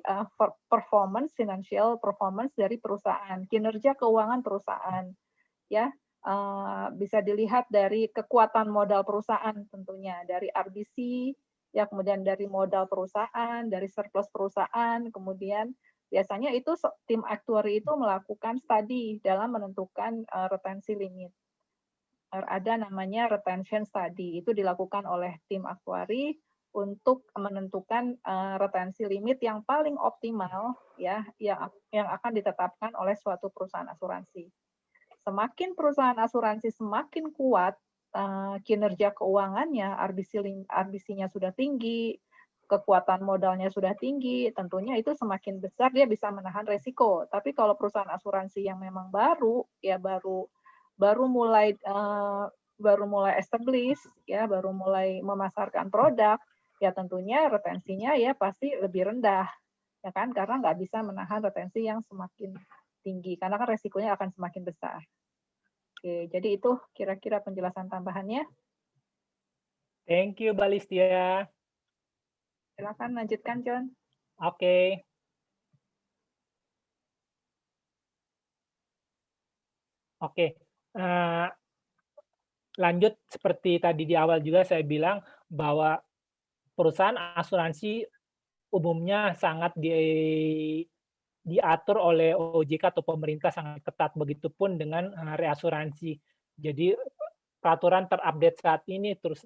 performance, financial performance dari perusahaan, kinerja keuangan perusahaan. Ya bisa dilihat dari kekuatan modal perusahaan tentunya, dari RBC, ya kemudian dari modal perusahaan, dari surplus perusahaan, kemudian biasanya itu tim aktuari itu melakukan studi dalam menentukan retensi limit. Ada namanya retention study, itu dilakukan oleh tim aktuari untuk menentukan retensi limit yang paling optimal ya yang akan ditetapkan oleh suatu perusahaan asuransi. Semakin perusahaan asuransi semakin kuat kinerja keuangannya, RBC-nya sudah tinggi, kekuatan modalnya sudah tinggi, tentunya itu semakin besar dia bisa menahan resiko. Tapi kalau perusahaan asuransi yang memang baru, ya baru mulai establish, ya baru mulai memasarkan produk, ya tentunya retensinya ya pasti lebih rendah, ya kan? Karena nggak bisa menahan retensi yang semakin tinggi, karena kan resikonya akan semakin besar. Oke, jadi itu kira-kira penjelasan tambahannya. Thank you, Mbak Listia. Silakan lanjutkan, John. Oke. Oke, eee, lanjut seperti tadi di awal juga saya bilang bahwa perusahaan asuransi umumnya sangat diatur oleh OJK atau pemerintah sangat ketat, begitupun dengan, reasuransi. Jadi peraturan terupdate saat ini terus,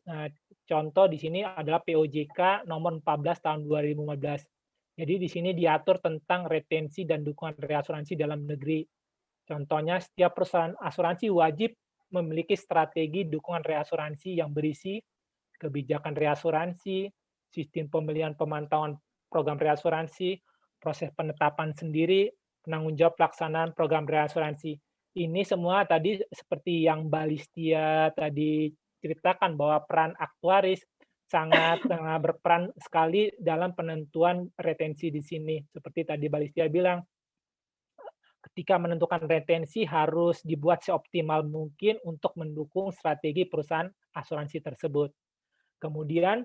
contoh di sini adalah POJK nomor 14 tahun 2015. Jadi di sini diatur tentang retensi dan dukungan reasuransi dalam negeri. Contohnya, setiap perusahaan asuransi wajib memiliki strategi dukungan reasuransi yang berisi kebijakan reasuransi, sistem pemilihan pemantauan program reasuransi, proses penetapan sendiri, penanggung jawab pelaksanaan program reasuransi. Ini semua tadi seperti yang Mbak Listia tadi ceritakan bahwa peran aktuaris sangat berperan sekali dalam penentuan retensi di sini. Seperti tadi Mbak Listia bilang, ketika menentukan retensi harus dibuat seoptimal mungkin untuk mendukung strategi perusahaan asuransi tersebut. Kemudian,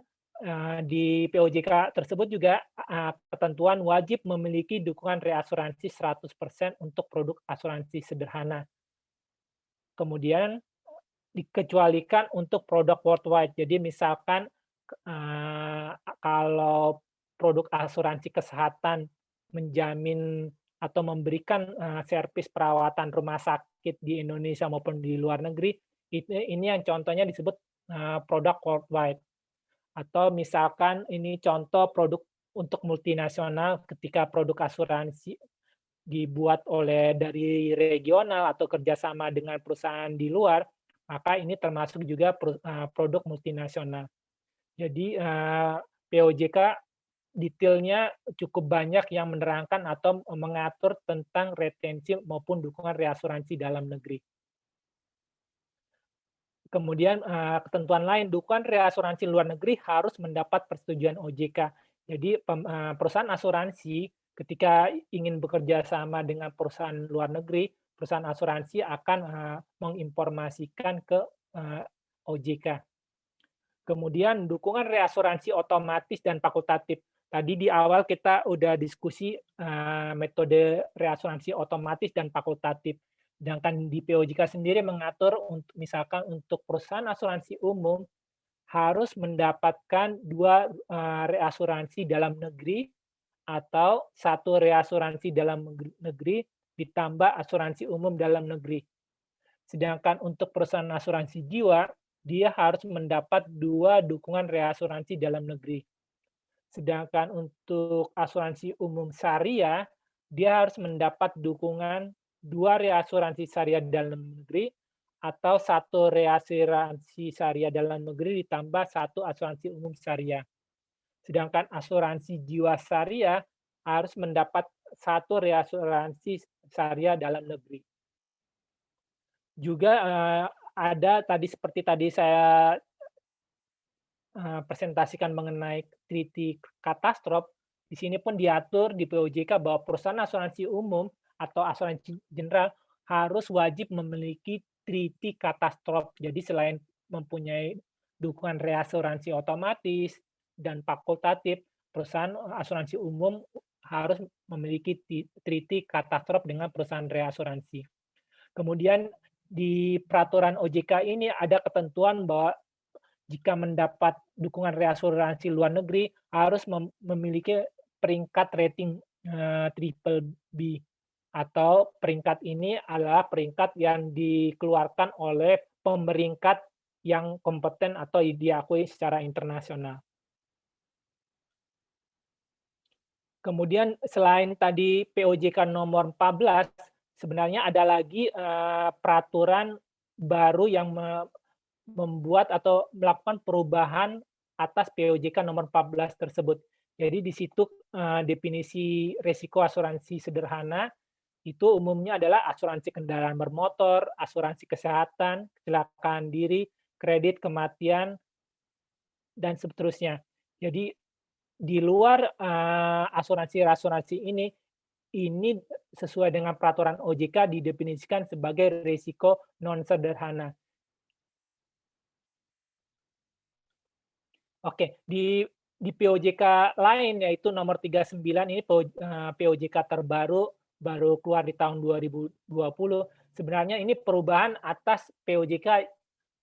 di POJK tersebut juga, ketentuan wajib memiliki dukungan reasuransi 100% untuk produk asuransi sederhana. Kemudian dikecualikan untuk produk worldwide. Jadi misalkan, kalau produk asuransi kesehatan menjamin atau memberikan, servis perawatan rumah sakit di Indonesia maupun di luar negeri, ini yang contohnya disebut, produk worldwide. Atau misalkan ini contoh produk untuk multinasional ketika produk asuransi dibuat dari regional atau kerjasama dengan perusahaan di luar, maka ini termasuk juga produk multinasional. Jadi, POJK detailnya cukup banyak yang menerangkan atau mengatur tentang retensi maupun dukungan reasuransi dalam negeri. Kemudian, ketentuan lain, dukungan reasuransi luar negeri harus mendapat persetujuan OJK. Jadi perusahaan asuransi ketika ingin bekerja sama dengan perusahaan luar negeri, perusahaan asuransi akan, menginformasikan ke, OJK. Kemudian dukungan reasuransi otomatis dan fakultatif. Tadi di awal kita udah diskusi, metode reasuransi otomatis dan fakultatif. Sedangkan di POJK sendiri mengatur untuk misalkan untuk perusahaan asuransi umum harus mendapatkan 2 reasuransi dalam negeri atau 1 reasuransi dalam negeri ditambah asuransi umum dalam negeri. Sedangkan untuk perusahaan asuransi jiwa, dia harus mendapat 2 dukungan reasuransi dalam negeri. Sedangkan untuk asuransi umum syariah, dia harus mendapat dukungan 2 reasuransi syariah dalam negeri atau 1 reasuransi syariah dalam negeri ditambah 1 asuransi umum syariah. Sedangkan asuransi jiwa syariah harus mendapat 1 reasuransi syariah dalam negeri. Juga, ada tadi seperti tadi saya presentasikan mengenai treaty katastrof, di sini pun diatur di POJK bahwa perusahaan asuransi umum atau asuransi general harus wajib memiliki treaty katastrof. Jadi selain mempunyai dukungan reasuransi otomatis dan fakultatif, perusahaan asuransi umum harus memiliki treaty katastrof dengan perusahaan reasuransi. Kemudian di peraturan OJK ini ada ketentuan bahwa jika mendapat dukungan reasuransi luar negeri harus memiliki peringkat rating, triple B, atau peringkat ini adalah peringkat yang dikeluarkan oleh pemeringkat yang kompeten atau diakui secara internasional. Kemudian selain tadi POJK nomor 14, sebenarnya ada lagi, peraturan baru yang membuat atau melakukan perubahan atas POJK nomor 14 tersebut. Jadi di situ, definisi resiko asuransi sederhana itu umumnya adalah asuransi kendaraan bermotor, asuransi kesehatan, kecelakaan diri, kredit kematian, dan seterusnya. Jadi di luar, asuransi-asuransi ini sesuai dengan peraturan OJK didefinisikan sebagai risiko non sederhana. Oke, di POJK lain yaitu nomor 39 ini POJK terbaru, baru keluar di tahun 2020. Sebenarnya ini perubahan atas POJK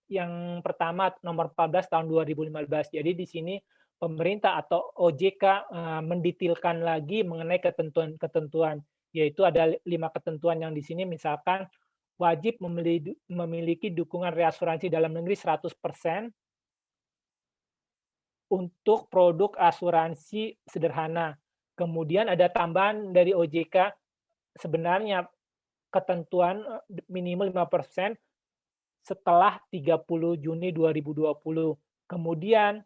yang pertama nomor 14 tahun 2015. Jadi di sini pemerintah atau OJK mendetailkan lagi mengenai ketentuan-ketentuan, yaitu ada 5 ketentuan yang di sini, misalkan wajib memiliki dukungan reasuransi dalam negeri 100% untuk produk asuransi sederhana. Kemudian ada tambahan dari OJK, sebenarnya ketentuan minimal 5% setelah 30 Juni 2020. Kemudian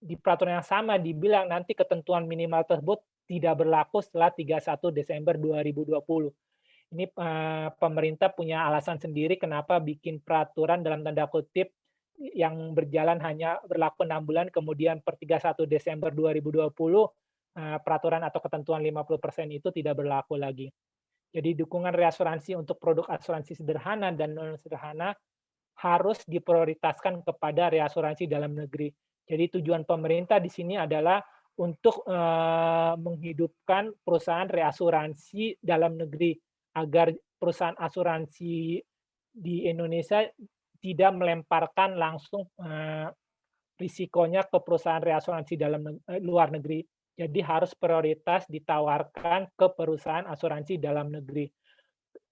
di peraturan yang sama dibilang nanti ketentuan minimal tersebut tidak berlaku setelah 31 Desember 2020. Ini pemerintah punya alasan sendiri kenapa bikin peraturan dalam tanda kutip yang berjalan hanya berlaku 6 bulan, kemudian per 31 Desember 2020 peraturan atau ketentuan 50% itu tidak berlaku lagi. Jadi dukungan reasuransi untuk produk asuransi sederhana dan non sederhana harus diprioritaskan kepada reasuransi dalam negeri. Jadi tujuan pemerintah di sini adalah untuk menghidupkan perusahaan reasuransi dalam negeri agar perusahaan asuransi di Indonesia tidak melemparkan langsung risikonya ke perusahaan reasuransi luar negeri. Jadi harus prioritas ditawarkan ke perusahaan asuransi dalam negeri.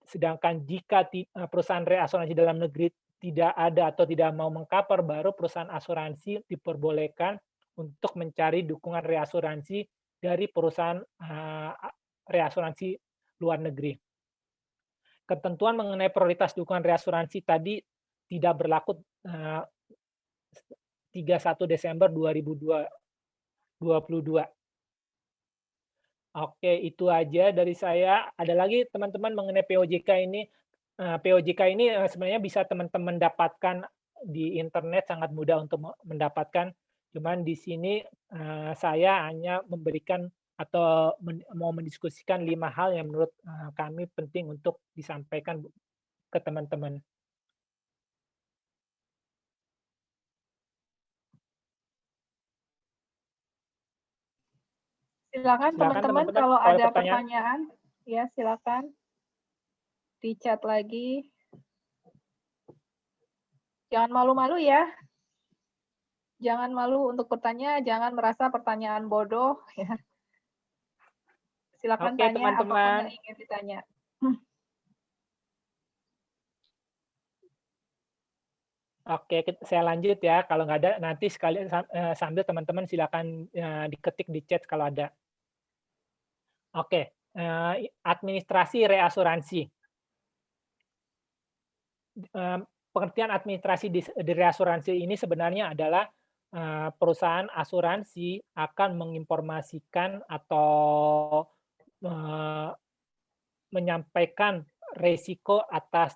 Sedangkan jika perusahaan reasuransi dalam negeri tidak ada atau tidak mau meng-cover, baru perusahaan asuransi diperbolehkan untuk mencari dukungan reasuransi dari perusahaan reasuransi luar negeri. Ketentuan mengenai prioritas dukungan reasuransi tadi tidak berlaku 31 Desember 2022. Oke, itu aja dari saya. Ada lagi teman-teman mengenai POJK ini. POJK ini sebenarnya bisa teman-teman dapatkan di internet, sangat mudah untuk mendapatkan. Cuman di sini saya hanya memberikan atau mau mendiskusikan 5 hal yang menurut kami penting untuk disampaikan ke teman-teman. Silakan teman-teman kalau ada pertanyaan, ya silakan di chat lagi. Jangan malu-malu ya. Jangan malu untuk bertanya, jangan merasa pertanyaan bodoh ya. Silakan tanya apapun yang ingin ditanya. Oke, saya lanjut ya. Kalau nggak ada, nanti sekalian sambil teman-teman silakan diketik di chat kalau ada. Oke, administrasi reasuransi. Pengertian administrasi di reasuransi ini sebenarnya adalah perusahaan asuransi akan menginformasikan atau menyampaikan resiko atas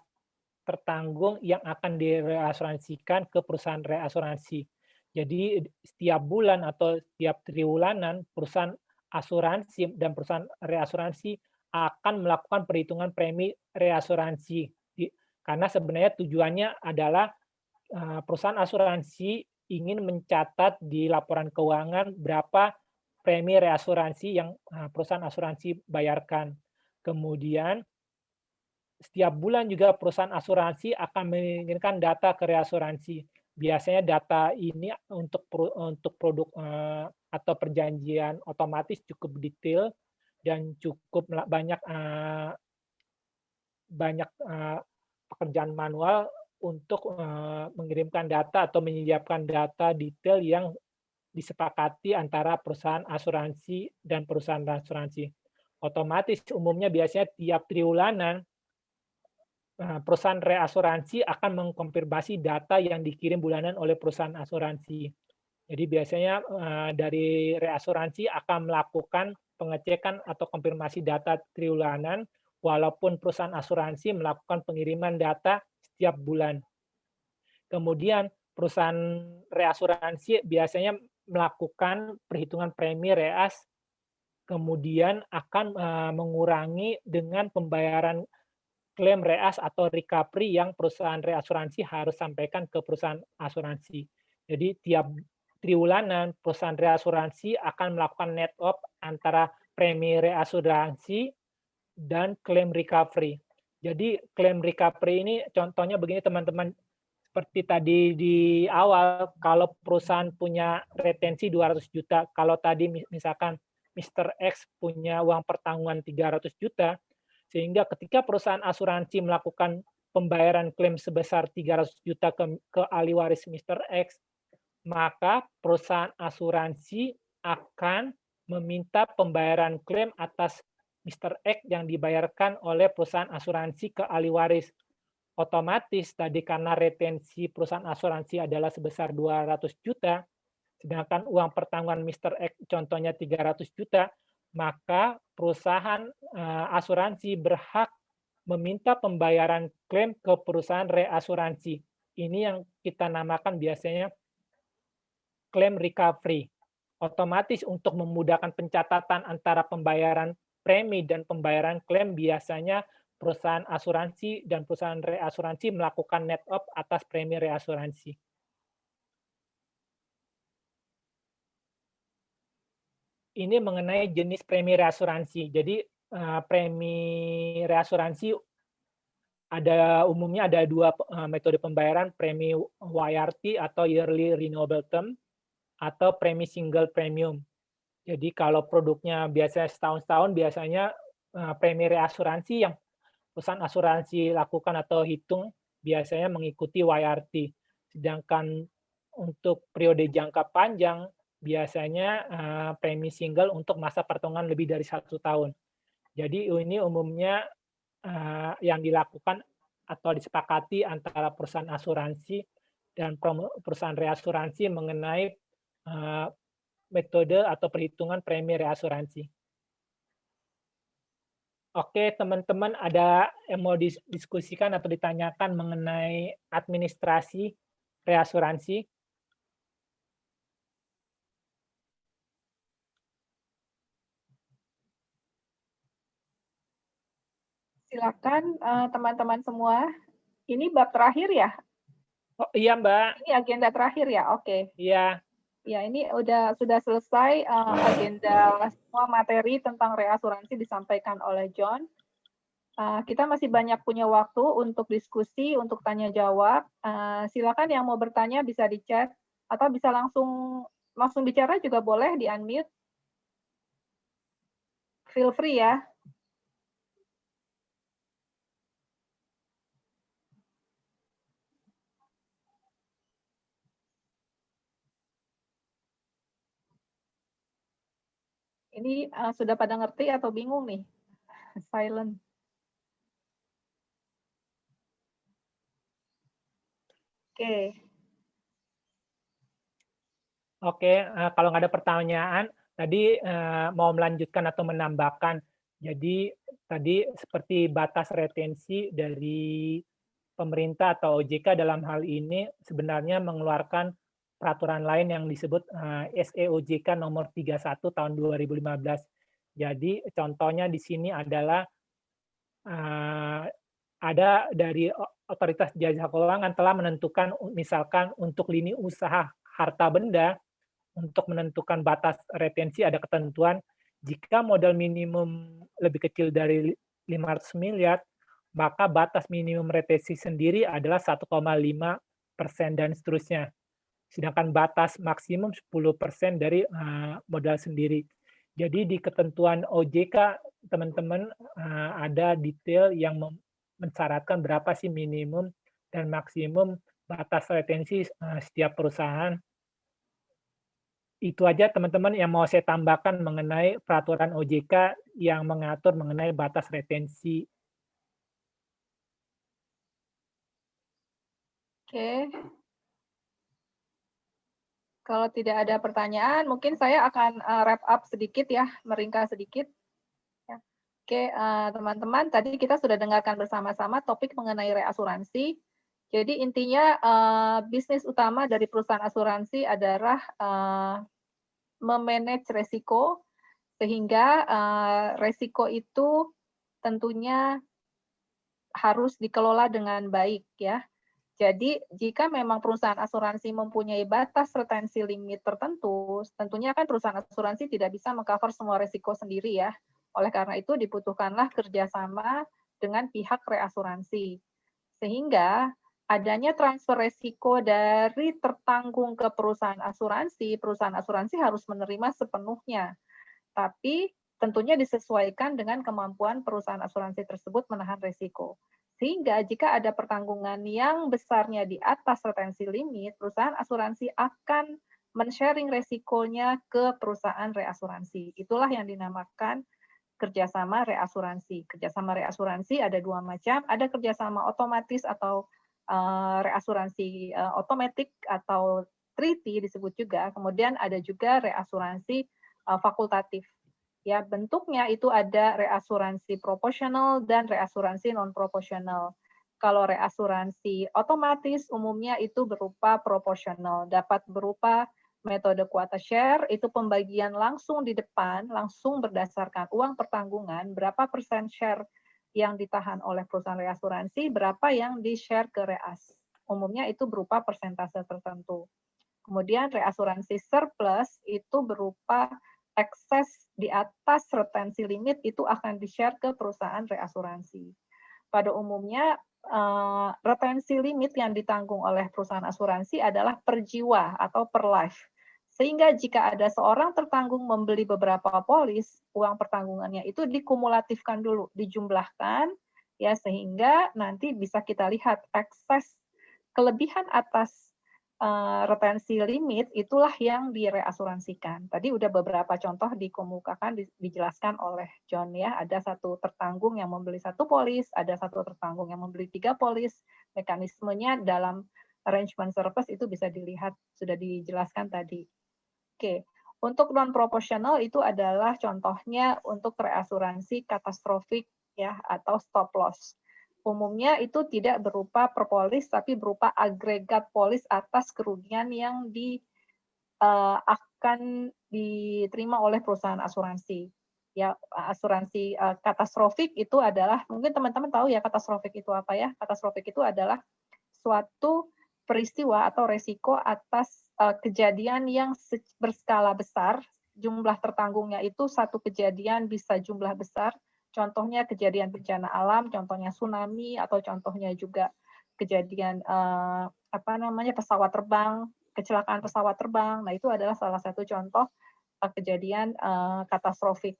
tertanggung yang akan direasuransikan ke perusahaan reasuransi. Jadi setiap bulan atau setiap triwulanan perusahaan asuransi dan perusahaan reasuransi akan melakukan perhitungan premi reasuransi. Karena sebenarnya tujuannya adalah perusahaan asuransi ingin mencatat di laporan keuangan berapa premi reasuransi yang perusahaan asuransi bayarkan. Kemudian setiap bulan juga perusahaan asuransi akan mengirimkan data ke reasuransi. Biasanya data ini untuk produk atau perjanjian otomatis cukup detail dan cukup banyak pekerjaan manual untuk mengirimkan data atau menyiapkan data detail yang disepakati antara perusahaan asuransi dan perusahaan asuransi. Otomatis umumnya biasanya tiap triwulanan perusahaan reasuransi akan mengkonfirmasi data yang dikirim bulanan oleh perusahaan asuransi. Jadi biasanya dari reasuransi akan melakukan pengecekan atau konfirmasi data triwulanan, walaupun perusahaan asuransi melakukan pengiriman data setiap bulan. Kemudian perusahaan reasuransi biasanya melakukan perhitungan premi reas, kemudian akan mengurangi dengan pembayaran klaim reas atau recovery yang perusahaan reasuransi harus sampaikan ke perusahaan asuransi. Jadi tiap triwulanan perusahaan reasuransi akan melakukan net off antara premi reasuransi dan klaim recovery. Jadi klaim recovery ini contohnya begini teman-teman, seperti tadi di awal, kalau perusahaan punya retensi 200 juta, kalau tadi misalkan Mr. X punya uang pertanggungan 300 juta, sehingga ketika perusahaan asuransi melakukan pembayaran klaim sebesar 300 juta ke ahli waris Mr. X, maka perusahaan asuransi akan meminta pembayaran klaim atas Mr. X yang dibayarkan oleh perusahaan asuransi ke ahli waris. Otomatis tadi karena retensi perusahaan asuransi adalah sebesar 200 juta, sedangkan uang pertanggungan Mr. X contohnya 300 juta, maka perusahaan asuransi berhak meminta pembayaran klaim ke perusahaan reasuransi. Ini yang kita namakan biasanya klaim recovery. Otomatis untuk memudahkan pencatatan antara pembayaran premi dan pembayaran klaim, biasanya perusahaan asuransi dan perusahaan reasuransi melakukan net off atas premi reasuransi. Ini mengenai jenis premi reasuransi. Jadi premi reasuransi umumnya ada dua metode pembayaran, premi YRT atau Yearly Renewable Term, atau premi single premium. Jadi kalau produknya biasanya setahun-setahun, biasanya premi reasuransi yang perusahaan asuransi lakukan atau hitung biasanya mengikuti YRT. Sedangkan untuk periode jangka panjang, biasanya premi single untuk masa perhitungan lebih dari 1 tahun. Jadi ini umumnya yang dilakukan atau disepakati antara perusahaan asuransi dan perusahaan reasuransi mengenai metode atau perhitungan premi reasuransi. Oke, teman-teman, ada yang mau didiskusikan atau ditanyakan mengenai administrasi reasuransi? Silakan teman-teman semua. Ini bab terakhir ya? Oh iya, Mbak. Ini agenda terakhir ya? Oke. Iya. Ya, ini sudah selesai agenda semua materi tentang reasuransi disampaikan oleh John. Kita masih banyak punya waktu untuk diskusi, untuk tanya jawab. Silakan yang mau bertanya bisa di chat atau bisa langsung bicara juga boleh, di unmute. Feel free ya. Ini sudah pada ngerti atau bingung nih? Silent. Oke. Oke, kalau nggak ada pertanyaan, tadi mau melanjutkan atau menambahkan. Jadi tadi seperti batas retensi dari pemerintah atau OJK dalam hal ini sebenarnya mengeluarkan peraturan lain yang disebut SEOJK nomor 31 tahun 2015. Jadi contohnya di sini adalah ada dari Otoritas Jasa Keuangan telah menentukan misalkan untuk lini usaha harta benda, untuk menentukan batas retensi ada ketentuan jika modal minimum lebih kecil dari 500 miliar, maka batas minimum retensi sendiri adalah 1,5% dan seterusnya. Sedangkan batas maksimum 10% dari modal sendiri. Jadi di ketentuan OJK, teman-teman, ada detail yang mensyaratkan berapa sih minimum dan maksimum batas retensi setiap perusahaan. Itu aja teman-teman yang mau saya tambahkan mengenai peraturan OJK yang mengatur mengenai batas retensi. Oke. Kalau tidak ada pertanyaan, mungkin saya akan wrap up sedikit ya, meringkas sedikit. Oke, teman-teman, tadi kita sudah dengarkan bersama-sama topik mengenai reasuransi. Jadi intinya bisnis utama dari perusahaan asuransi adalah memanage resiko, sehingga resiko itu tentunya harus dikelola dengan baik ya. Jadi jika memang perusahaan asuransi mempunyai batas retensi limit tertentu, tentunya kan perusahaan asuransi tidak bisa mengcover semua resiko sendiri ya. Oleh karena itu dibutuhkanlah kerjasama dengan pihak reasuransi. Sehingga adanya transfer resiko dari tertanggung ke perusahaan asuransi harus menerima sepenuhnya. Tapi tentunya disesuaikan dengan kemampuan perusahaan asuransi tersebut menahan resiko. Sehingga jika ada pertanggungan yang besarnya di atas retensi limit, perusahaan asuransi akan men-sharing resikonya ke perusahaan reasuransi. Itulah yang dinamakan kerjasama reasuransi. Kerjasama reasuransi ada dua macam, ada kerjasama otomatis atau reasuransi otomatik atau treaty disebut juga, kemudian ada juga reasuransi fakultatif. Ya, bentuknya itu ada reasuransi proporsional dan reasuransi non-proporsional. Kalau reasuransi otomatis umumnya itu berupa proporsional, dapat berupa metode quota share, itu pembagian langsung di depan, langsung berdasarkan uang pertanggungan, berapa persen share yang ditahan oleh perusahaan reasuransi, berapa yang di-share ke reas. Umumnya itu berupa persentase tertentu. Kemudian reasuransi surplus itu berupa ekses di atas retensi limit itu akan di-share ke perusahaan reasuransi. Pada umumnya, retensi limit yang ditanggung oleh perusahaan asuransi adalah per jiwa atau per life. Sehingga jika ada seorang tertanggung membeli beberapa polis, uang pertanggungannya itu dikumulatifkan dulu, dijumlahkan, ya sehingga nanti bisa kita lihat ekses kelebihan atas retensi limit itulah yang direasuransikan. Tadi udah beberapa contoh dikemukakan, dijelaskan oleh John ya. Ada satu tertanggung yang membeli satu polis, ada satu tertanggung yang membeli 3 polis. Mekanismenya dalam arrangement surplus itu bisa dilihat, sudah dijelaskan tadi. Oke, untuk non-proporsional itu adalah contohnya untuk reasuransi katastrofik ya atau stop loss. Umumnya itu tidak berupa per polis, tapi berupa agregat polis atas kerugian yang akan diterima oleh perusahaan asuransi. Ya, asuransi katastrofik itu adalah, mungkin teman-teman tahu ya katastrofik itu apa ya? Katastrofik itu adalah suatu peristiwa atau resiko atas kejadian yang berskala besar, jumlah tertanggungnya itu satu kejadian bisa jumlah besar. Contohnya kejadian bencana alam, contohnya tsunami, atau contohnya juga kejadian pesawat terbang, kecelakaan pesawat terbang. Nah itu adalah salah satu contoh kejadian katastrofik.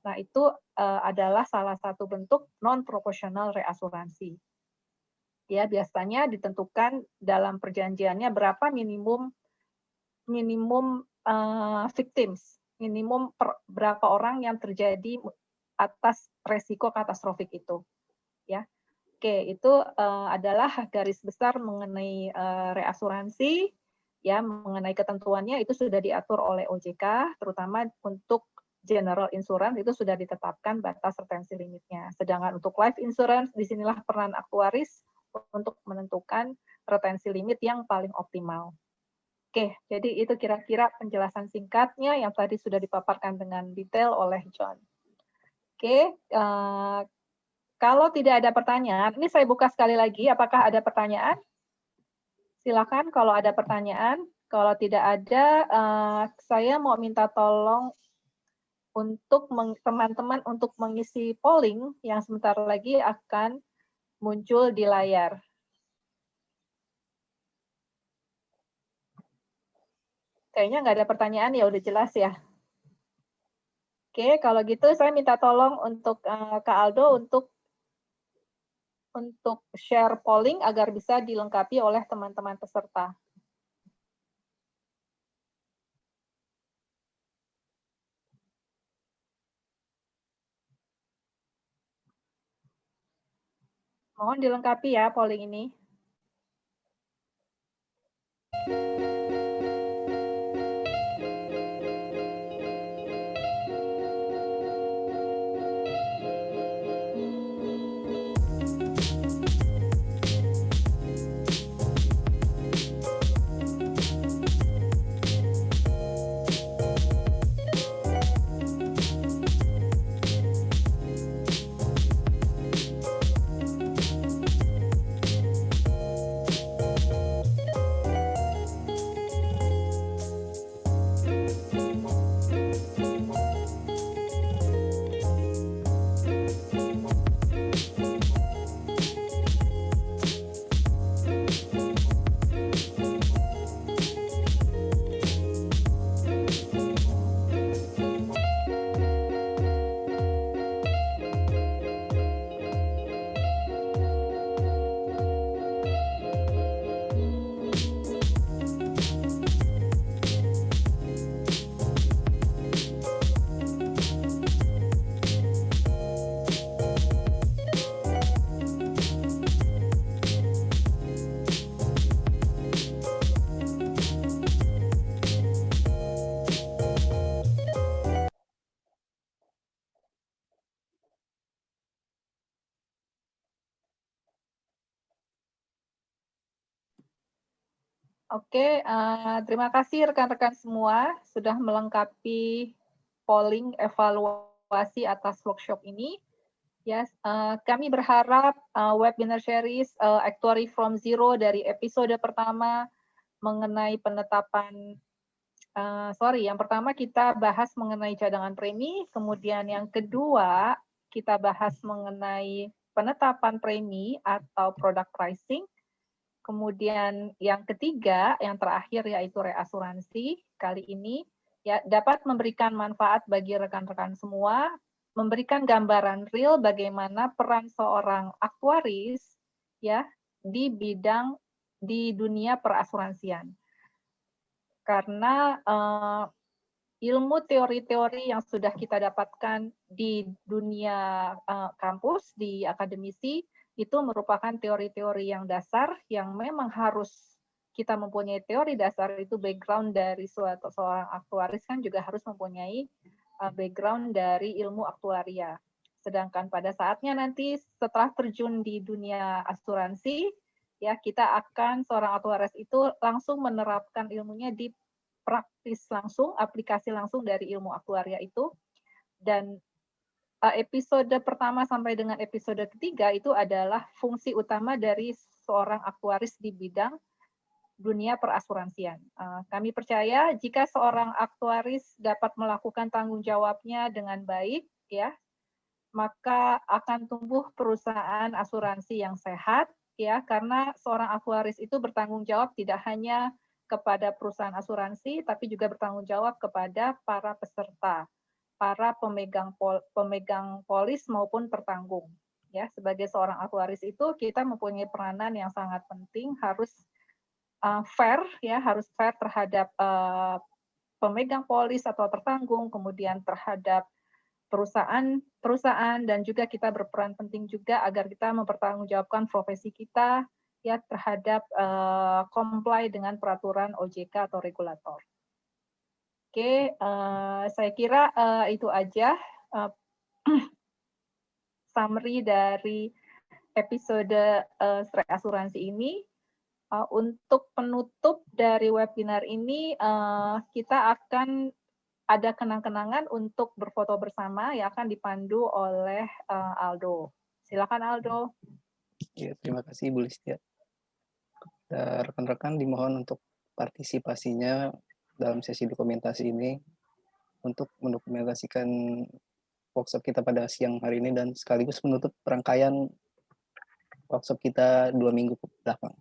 Nah itu adalah salah satu bentuk non-proporsional reasuransi. Ya biasanya ditentukan dalam perjanjiannya berapa minimum victims, minimum berapa orang yang terjadi atas resiko katastrofik itu, ya. Oke, itu adalah garis besar mengenai reasuransi, ya, mengenai ketentuannya itu sudah diatur oleh OJK, terutama untuk general insurance itu sudah ditetapkan batas retensi limitnya. Sedangkan untuk life insurance, disinilah peran aktuaris untuk menentukan retensi limit yang paling optimal. Oke, jadi itu kira-kira penjelasan singkatnya yang tadi sudah dipaparkan dengan detail oleh John. Oke, kalau tidak ada pertanyaan, ini saya buka sekali lagi, apakah ada pertanyaan? Silakan kalau ada pertanyaan. Kalau tidak ada, saya mau minta tolong untuk teman-teman untuk mengisi polling yang sebentar lagi akan muncul di layar. Kayaknya nggak ada pertanyaan, ya udah jelas ya. Oke, kalau gitu saya minta tolong untuk Kak Aldo untuk share polling agar bisa dilengkapi oleh teman-teman peserta. Mohon dilengkapi ya polling ini. Oke, terima kasih rekan-rekan semua sudah melengkapi polling evaluasi atas workshop ini. Ya, kami berharap webinar series Actuary from Zero dari episode pertama mengenai penetapan, yang pertama kita bahas mengenai cadangan premi, kemudian yang kedua kita bahas mengenai penetapan premi atau product pricing, kemudian yang ketiga, yang terakhir yaitu reasuransi. Kali ini ya dapat memberikan manfaat bagi rekan-rekan semua, memberikan gambaran real bagaimana peran seorang aktuaris ya di bidang di dunia perasuransian. Karena ilmu teori-teori yang sudah kita dapatkan di dunia kampus, di akademisi, itu merupakan teori-teori yang dasar yang memang harus kita mempunyai teori dasar itu background dari seorang aktuaris kan juga harus mempunyai background dari ilmu aktuaria. Sedangkan pada saatnya nanti setelah terjun di dunia asuransi, ya kita akan seorang aktuaris itu langsung menerapkan ilmunya di praktis langsung, aplikasi langsung dari ilmu aktuaria itu. Dan episode pertama sampai dengan episode ketiga itu adalah fungsi utama dari seorang aktuaris di bidang dunia perasuransian. Kami percaya jika seorang aktuaris dapat melakukan tanggung jawabnya dengan baik, ya, maka akan tumbuh perusahaan asuransi yang sehat, ya, karena seorang aktuaris itu bertanggung jawab tidak hanya kepada perusahaan asuransi, tapi juga bertanggung jawab kepada para peserta, para pemegang polis maupun tertanggung. Ya, sebagai seorang aktuaris itu kita mempunyai peranan yang sangat penting, harus fair, ya, harus fair terhadap pemegang polis atau tertanggung, kemudian terhadap perusahaan dan juga kita berperan penting juga agar kita mempertanggungjawabkan profesi kita ya terhadap comply dengan peraturan OJK atau regulator. Oke, saya kira itu aja summary dari episode asuransi ini. Untuk penutup dari webinar ini, kita akan ada kenang-kenangan untuk berfoto bersama yang akan dipandu oleh Aldo. Silakan Aldo. Ya, terima kasih Bu Listia. Rekan-rekan dimohon untuk partisipasinya dalam sesi dokumentasi ini untuk mendokumentasikan workshop kita pada siang hari ini dan sekaligus menutup rangkaian workshop kita 2 minggu ke belakang.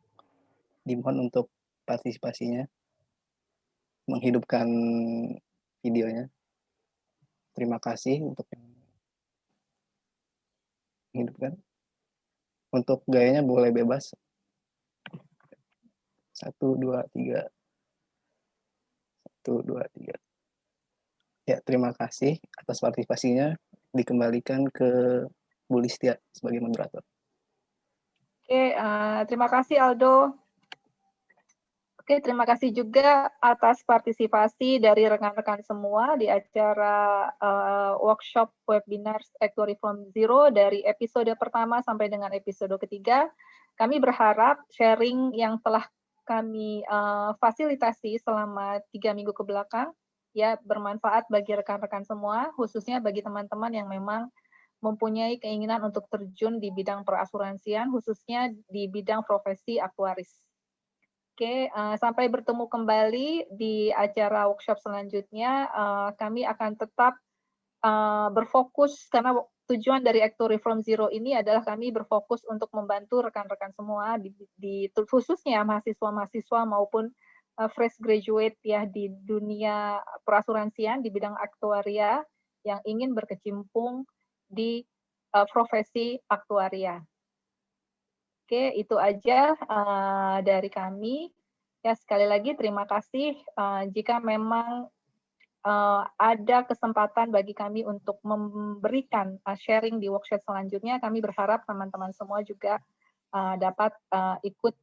Dimohon untuk partisipasinya, menghidupkan videonya. Terima kasih untuk menghidupkan. Untuk gayanya boleh bebas. 1, 2, 3. 1, 2, 3. Ya, terima kasih atas partisipasinya. Dikembalikan ke Bu Listia sebagai moderator. Oke, terima kasih Aldo. Oke, terima kasih juga atas partisipasi dari rekan-rekan semua di acara workshop webinar Actuary from Zero dari episode pertama sampai dengan episode ketiga. Kami berharap sharing yang telah kami fasilitasi selama 3 minggu ke belakang ya bermanfaat bagi rekan-rekan semua, khususnya bagi teman-teman yang memang mempunyai keinginan untuk terjun di bidang perasuransian, khususnya di bidang profesi aktuaris. Oke, sampai bertemu kembali di acara workshop selanjutnya. Kami akan tetap berfokus karena tujuan dari Actuary from Zero ini adalah kami berfokus untuk membantu rekan-rekan semua khususnya mahasiswa-mahasiswa maupun fresh graduate ya di dunia perasuransian di bidang aktuaria yang ingin berkecimpung di profesi aktuaria. Oke, itu aja dari kami. Ya, sekali lagi terima kasih. Jika memang ada kesempatan bagi kami untuk memberikan sharing di workshop selanjutnya, kami berharap teman-teman semua juga dapat ikut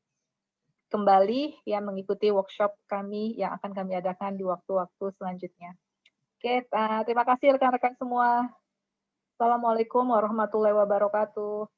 kembali ya mengikuti workshop kami yang akan kami adakan di waktu-waktu selanjutnya. Oke, terima kasih rekan-rekan semua. Assalamualaikum warahmatullahi wabarakatuh.